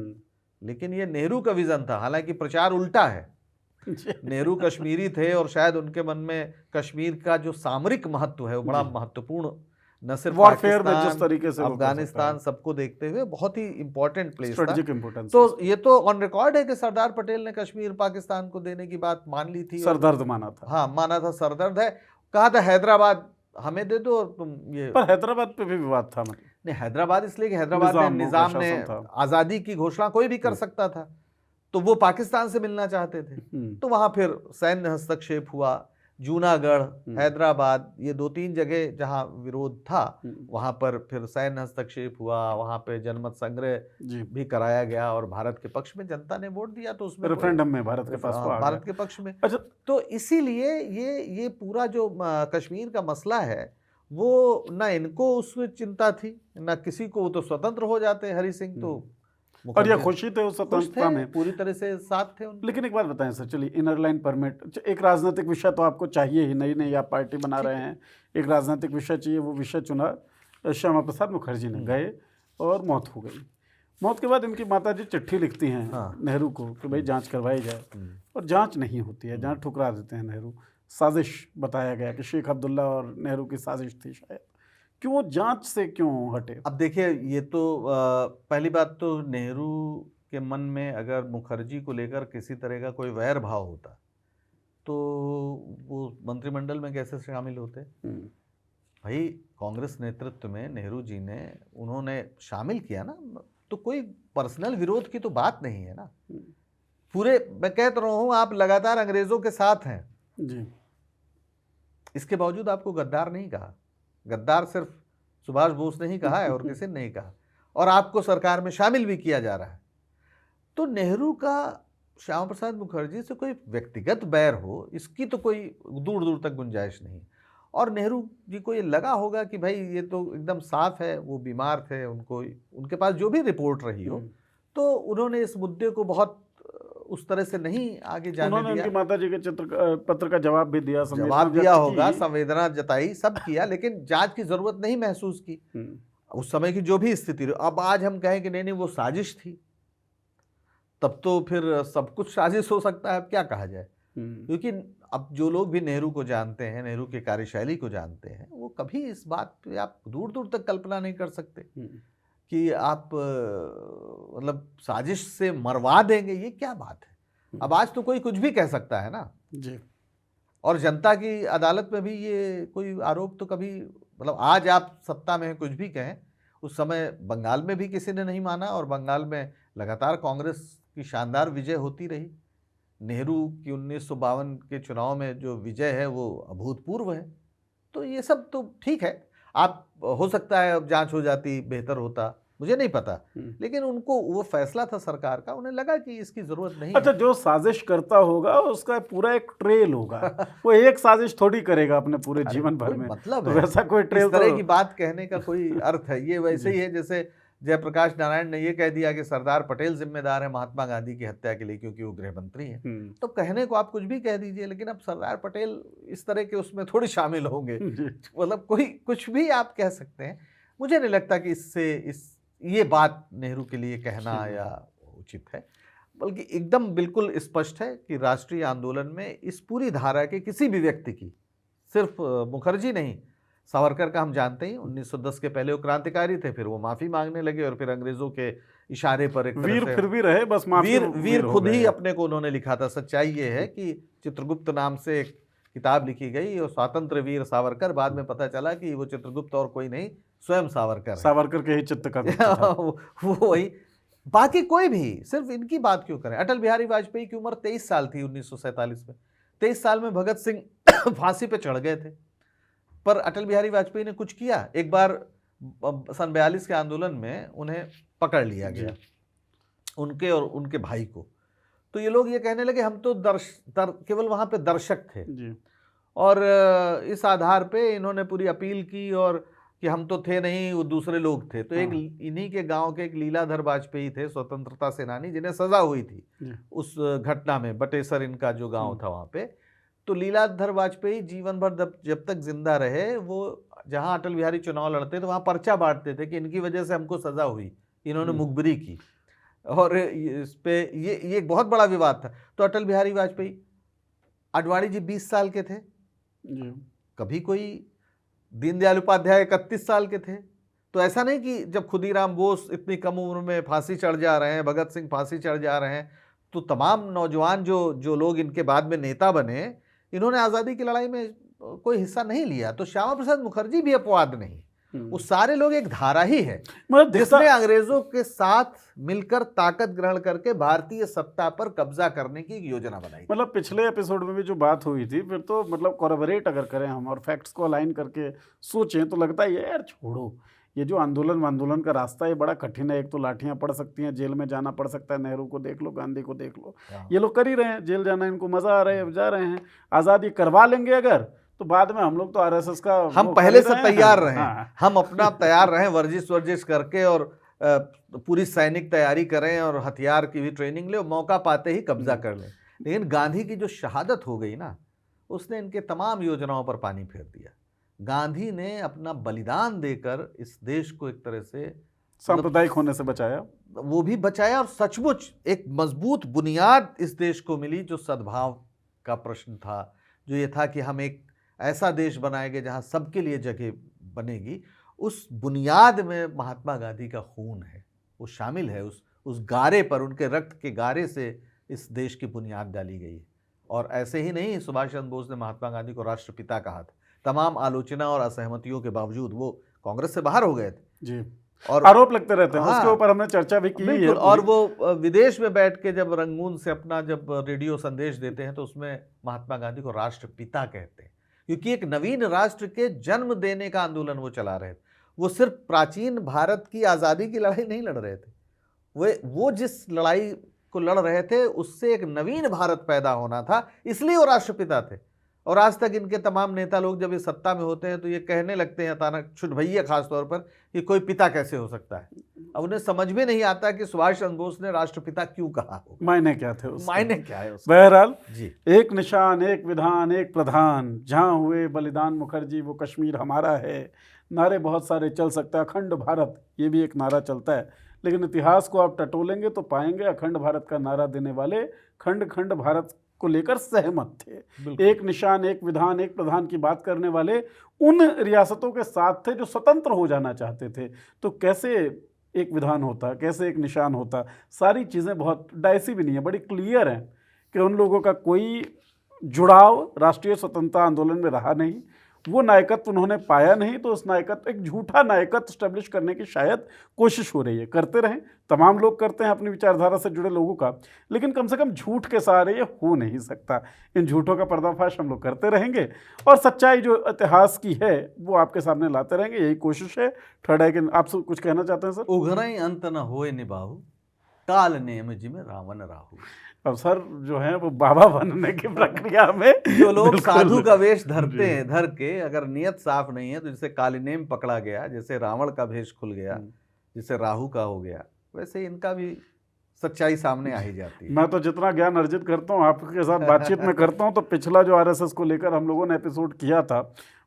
लेकिन ये नेहरू का विजन था, हालांकि प्रचार उल्टा है। नेहरू कश्मीरी थे, और शायद उनके मन में कश्मीर का जो सामरिक महत्व है वो बड़ा महत्वपूर्ण, न सिर्फ वॉरफेयर में जिस तरीके से अफगानिस्तान सबको देखते हुए बहुत ही इंपॉर्टेंट प्लेस था। तो ये तो ऑन रिकॉर्ड है कि सरदार पटेल ने कश्मीर पाकिस्तान को देने की बात मान ली थी, सरदर्द माना था। हाँ माना था, सरदर्द है। कहा था हैदराबाद हमें दे दो, और तुम ये, पर हैदराबाद पे भी विवाद था। नहीं, हैदराबाद इसलिए कि हैदराबाद में निजाम ने आज़ादी की घोषणा कोई भी कर सकता था, तो वो पाकिस्तान से मिलना चाहते थे। तो वहाँ फिर सैन्य हस्तक्षेप हुआ। जूनागढ़, हैदराबाद, ये 2-3 जगह जहाँ विरोध था, वहाँ पर फिर सैन्य हस्तक्षेप हुआ, वहाँ पे जनमत संग्रह भी कराया गया, और भारत के पक्ष में जनता ने वोट दिया, तो उसमें रेफरेंडम में भारत के पास भारत के पक्ष में। अच्छा, तो इसीलिए ये पूरा जो कश्मीर का मसला है, वो ना इनको उसमें चिंता थी, ना किसी को, वो तो स्वतंत्र हो जाते हरि सिंह, तो और ये खुशी थे उस स्वतंत्रता में, पूरी तरह से साथ थे उनके। लेकिन एक बात बताएं सर, चलिए इनर लाइन परमिट एक राजनीतिक विषय तो आपको चाहिए ही, नहीं आप पार्टी बना रहे हैं, एक राजनीतिक विषय चाहिए, वो विषय चुना। श्यामा प्रसाद मुखर्जी ने गए और मौत हो गई। मौत के बाद इनकी माता जी चिट्ठी लिखती हैं नेहरू को कि भाई जांच करवाई जाए, और जांच नहीं होती है, जांच ठुकरा देते हैं नेहरू। साजिश बताया गया कि शेख अब्दुल्ला और नेहरू की साजिश थी शायद क्यों जांच से क्यों हटे? अब देखिए, ये तो पहली बात तो नेहरू के मन में अगर मुखर्जी को लेकर किसी तरह का कोई वैर भाव होता तो वो मंत्रिमंडल में कैसे शामिल होते? भाई, कांग्रेस नेतृत्व में नेहरू जी ने उन्होंने शामिल किया ना, तो कोई पर्सनल विरोध की तो बात नहीं है ना। पूरे, मैं कहता रहा हूं, आप लगातार अंग्रेजों के साथ हैं जी। इसके बावजूद आपको गद्दार नहीं कहा। गद्दार सिर्फ सुभाष बोस ने ही कहा है और किसी ने नहीं कहा, और आपको सरकार में शामिल भी किया जा रहा है। तो नेहरू का श्यामा प्रसाद मुखर्जी से कोई व्यक्तिगत बैर हो, इसकी तो कोई दूर दूर तक गुंजाइश नहीं। और नेहरू जी को ये लगा होगा कि भाई ये तो एकदम साफ है, वो बीमार थे, उनको उनके पास जो भी रिपोर्ट रही हो, तो उन्होंने इस मुद्दे को बहुत उस तरह से नहीं आगे जाने उन्होंने दिया। उनकी माता जी के पत्र का जवाब भी दिया, जवाब दिया होगा, संवेदना जताई, सब किया, लेकिन जांच की जरूरत नहीं महसूस की उस समय की जो भी स्थिति रही। अब आज हम कहें कि नहीं नहीं वो साजिश थी, तब तो फिर सब कुछ साजिश हो सकता है। अब क्या कहा जाए, क्योंकि अब जो लोग भी नेहरू को जानते हैं, नेहरू की कार्यशैली को जानते हैं, वो कभी इस बात पे आप दूर दूर तक कल्पना नहीं कर सकते कि आप मतलब साजिश से मरवा देंगे। ये क्या बात है? अब आज तो कोई कुछ भी कह सकता है ना जी। और जनता की अदालत में भी ये कोई आरोप तो कभी, मतलब आज आप सत्ता में कुछ भी कहें, उस समय बंगाल में भी किसी ने नहीं माना और बंगाल में लगातार कांग्रेस की शानदार विजय होती रही। नेहरू की 1952 के चुनाव में जो विजय है वो अभूतपूर्व है। तो ये सब तो ठीक है, आप हो सकता है अब जांच हो जाती बेहतर होता, मुझे नहीं पता, लेकिन उनको वो फैसला था सरकार का, उन्हें लगा कि इसकी जरूरत नहीं। अच्छा, जो साजिश करता होगा उसका पूरा एक ट्रेल होगा, वो एक साजिश थोड़ी करेगा अपने पूरे जीवन भर में, मतलब तो है वैसा कोई ट्रेल इस तरह की बात कहने का कोई अर्थ है? ये वैसे ही है जैसे जयप्रकाश नारायण ने ये कह दिया कि सरदार पटेल जिम्मेदार है महात्मा गांधी की हत्या के लिए क्योंकि वो गृह मंत्री हैं। तो कहने को आप कुछ भी कह दीजिए, लेकिन अब सरदार पटेल इस तरह के उसमें थोड़ी शामिल होंगे। मतलब कोई कुछ भी आप कह सकते हैं। मुझे नहीं लगता कि इससे ये बात नेहरू के लिए कहना या उचित है, बल्कि एकदम बिल्कुल स्पष्ट है कि राष्ट्रीय आंदोलन में इस पूरी धारा के किसी भी व्यक्ति की, सिर्फ मुखर्जी नहीं, सावरकर का हम जानते ही 1910 के पहले वो क्रांतिकारी थे, फिर वो माफी मांगने लगे और फिर अंग्रेजों के इशारे पर एक वीर फिर भी रहे, बस माफी वीर खुद ही अपने को उन्होंने लिखा था। सच्चाई ये है कि चित्रगुप्त नाम से एक किताब लिखी गई और स्वातंत्र वीर सावरकर, बाद में पता चला कि वो चित्रगुप्त और कोई नहीं, स्वयं सावरकर के ही चित्त का था। वो वही। बाकी कोई भी सिर्फ इनकी बात क्यों करें? अटल बिहारी वाजपेयी की उम्र 23 साल थी 1947 में। 23 साल में भगत सिंह फांसी पे चढ़ गए थे, पर अटल बिहारी वाजपेयी ने कुछ किया? एक बार सन 42 के आंदोलन में उन्हें पकड़ लिया गया, उनके और उनके भाई को। तो ये लोग ये कहने लगे हम तो केवल वहां पे दर्शक थे जी। और इस आधार पे इन्होंने पूरी अपील की और कि हम तो थे नहीं, वो दूसरे लोग थे। तो एक इन्हीं के गांव के एक लीलाधर वाजपेयी थे, स्वतंत्रता सेनानी, जिन्हें सजा हुई थी उस घटना में, बटेसर इनका जो गांव था वहां पे। तो लीलाधर वाजपेयी जीवन भर जब तक जिंदा रहे, वो जहां अटल बिहारी चुनाव लड़ते थे वहां पर्चा बांटते थे कि इनकी वजह से हमको सजा हुई, इन्होंने मुखबिरी की। और इस पे ये एक बहुत बड़ा विवाद था। तो अटल बिहारी वाजपेयी, आडवाणी जी 20 साल के थे, कभी कोई दीनदयाल उपाध्याय 31 साल के थे। तो ऐसा नहीं कि जब खुदीराम बोस इतनी कम उम्र में फांसी चढ़ जा रहे हैं, भगत सिंह फांसी चढ़ जा रहे हैं, तो तमाम नौजवान जो लोग इनके बाद में नेता बने, इन्होंने आज़ादी की लड़ाई में कोई हिस्सा नहीं लिया। तो श्यामा प्रसाद मुखर्जी भी अपवाद नहीं, वो सारे लोग एक धारा ही है जिसने अंग्रेजों के साथ मिलकर ताकत ग्रहण करके भारतीय सत्ता पर कब्जा करने की योजना बनाई। मतलब पिछले एपिसोड में भी जो बात हुई थी, फिर तो मतलब कोरबरेट अगर करें हम और फैक्ट्स को अलाइन करके सोचें तो लगता है यार छोड़ो, ये जो आंदोलन का रास्ता ये बड़ा कठिन है। एक तो लाठियां पड़ सकती हैं, जेल में जाना पड़ सकता है, नेहरू को देख लो, गांधी को देख लो, ये लोग कर ही रहे हैं, जेल जाना इनको मजा आ रहा है, जा रहे हैं। आज़ादी करवा लेंगे अगर, तो बाद में हम लोग तो आरएसएस का हम पहले से तैयार रहें, हम अपना तैयार रहें, वर्जिश करके और पूरी सैनिक तैयारी करें और हथियार की भी ट्रेनिंग ले, मौका पाते ही कब्जा कर लें। लेकिन गांधी की जो शहादत हो गई ना, उसने इनके तमाम योजनाओं पर पानी फेर दिया। गांधी ने अपना बलिदान देकर इस देश को एक तरह से सांप्रदायिक होने से बचाया, वो भी बचाया, और सचमुच एक मजबूत बुनियाद इस देश को मिली। जो सद्भाव का प्रश्न था, जो ये था कि हम एक ऐसा देश बनाएंगे जहां सबके लिए जगह बनेगी, उस बुनियाद में महात्मा गांधी का खून है, वो शामिल है। उस गारे पर, उनके रक्त के गारे से इस देश की बुनियाद डाली गई है। और ऐसे ही नहीं, सुभाष चंद्र बोस ने महात्मा गांधी को राष्ट्रपिता कहा था। तमाम आलोचना और असहमतियों के बावजूद वो कांग्रेस से बाहर हो गए थे जी, और आरोप लगते रहते हैं, हाँ, उसके ऊपर हमने चर्चा भी की है। बिल्कुल। और वो विदेश में बैठ के जब रंगून से अपना जब रेडियो संदेश देते हैं तो उसमें महात्मा गांधी को राष्ट्रपिता कहते हैं, क्योंकि एक नवीन राष्ट्र के जन्म देने का आंदोलन वो चला रहे थे। वो सिर्फ प्राचीन भारत की आज़ादी की लड़ाई नहीं लड़ रहे थे, वो जिस लड़ाई को लड़ रहे थे उससे एक नवीन भारत पैदा होना था, इसलिए वो राष्ट्रपिता थे। और आज तक इनके तमाम नेता लोग जब इस सत्ता में होते हैं तो ये कहने लगते हैं अचानक, छुट भैया खास तौर पर, कि कोई पिता कैसे हो सकता है। अब उन्हें समझ में नहीं आता कि सुभाष चंद्र बोस ने राष्ट्रपिता क्यों कहा हो, मायने क्या थे उसके? मायने क्या है उसका? बहरहाल जी, एक निशान, एक विधान, एक प्रधान, जहाँ हुए बलिदान मुखर्जी वो कश्मीर हमारा है। नारे बहुत सारे चल सकता है, अखंड भारत ये भी एक नारा चलता है, लेकिन इतिहास को आप टटोलेंगे तो पाएंगे अखंड भारत का नारा देने वाले खंड खंड भारत को लेकर सहमत थे। एक निशान, एक विधान, एक प्रधान की बात करने वाले उन रियासतों के साथ थे जो स्वतंत्र हो जाना चाहते थे। तो कैसे एक विधान होता, कैसे एक निशान होता? सारी चीज़ें बहुत डाइसी भी नहीं है, बड़ी क्लियर हैं कि उन लोगों का कोई जुड़ाव राष्ट्रीय स्वतंत्रता आंदोलन में रहा नहीं, वो नायकत्व उन्होंने पाया नहीं। तो उस नायकत्व, एक झूठा नायकत्व स्टैब्लिश करने की शायद कोशिश हो रही है। करते रहें, तमाम लोग करते हैं अपनी विचारधारा से जुड़े लोगों का, लेकिन कम से कम झूठ के सहारे ये हो नहीं सकता। इन झूठों का पर्दाफाश हम लोग करते रहेंगे और सच्चाई जो इतिहास की है वो आपके सामने लाते रहेंगे, यही कोशिश है। थर्ड है कि आप कुछ कहना चाहते हैं सर? उघरई अंत न होए निबाहु, काल नेम जिमें रावण राहु। अब सर जो है वो बाबा बनने की प्रक्रिया में जो लोग बिल्कुल। साधु का वेश धरते जी। हैं, धर के अगर नियत साफ नहीं है तो जैसे कालिनेम पकड़ा गया, जैसे रावण का भेष खुल गया, जैसे राहु का हो गया, वैसे इनका भी सच्चाई सामने आ ही जाती है। मैं तो जितना ज्ञान अर्जित करता हूँ आपके साथ बातचीत में करता हूँ, तो पिछला जो आरएसएस को लेकर हम लोगों ने एपिसोड किया था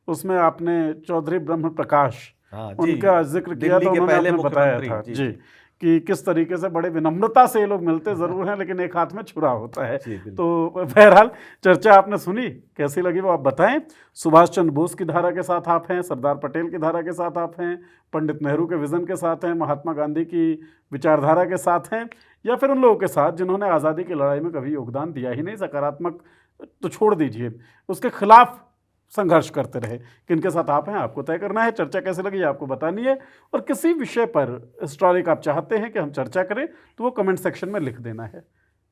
उसमें आपने चौधरी ब्रह्म प्रकाश हाँ जी, उनका जिक्र किया दिल्ली था, के उन्होंने पहले आपने बताया मुख्यमंत्री, था जी, जी जी। कि किस तरीके से बड़े विनम्रता से ये लोग मिलते जरूर हैं लेकिन एक हाथ में छुरा होता है। जी, बिल्कुल। तो बहरहाल चर्चा आपने सुनी, कैसी लगी वो आप बताएं। सुभाष चंद्र बोस की धारा के साथ आप हैं, सरदार पटेल की धारा के साथ आप हैं, पंडित नेहरू के विजन के साथ हैं, महात्मा गांधी की विचारधारा के साथ हैं, या फिर उन लोगों के साथ जिन्होंने आज़ादी की लड़ाई में कभी योगदान दिया ही नहीं, सकारात्मक तो छोड़ दीजिए, उसके खिलाफ संघर्ष करते रहे। किनके साथ आप हैं आपको तय करना है। चर्चा कैसे लगी आपको बतानी है, और किसी विषय पर हिस्टोरिक आप चाहते हैं कि हम चर्चा करें तो वो कमेंट सेक्शन में लिख देना है।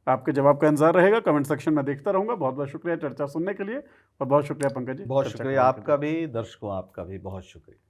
आपके जवाब का इंतजार रहेगा, कमेंट सेक्शन में देखता रहूँगा। बहुत बहुत शुक्रिया चर्चा सुनने के लिए, और बहुत शुक्रिया पंकज जी। बहुत चर्चा शुक्रिया करने के लिए। आपका भी, दर्शकों आपका भी बहुत शुक्रिया।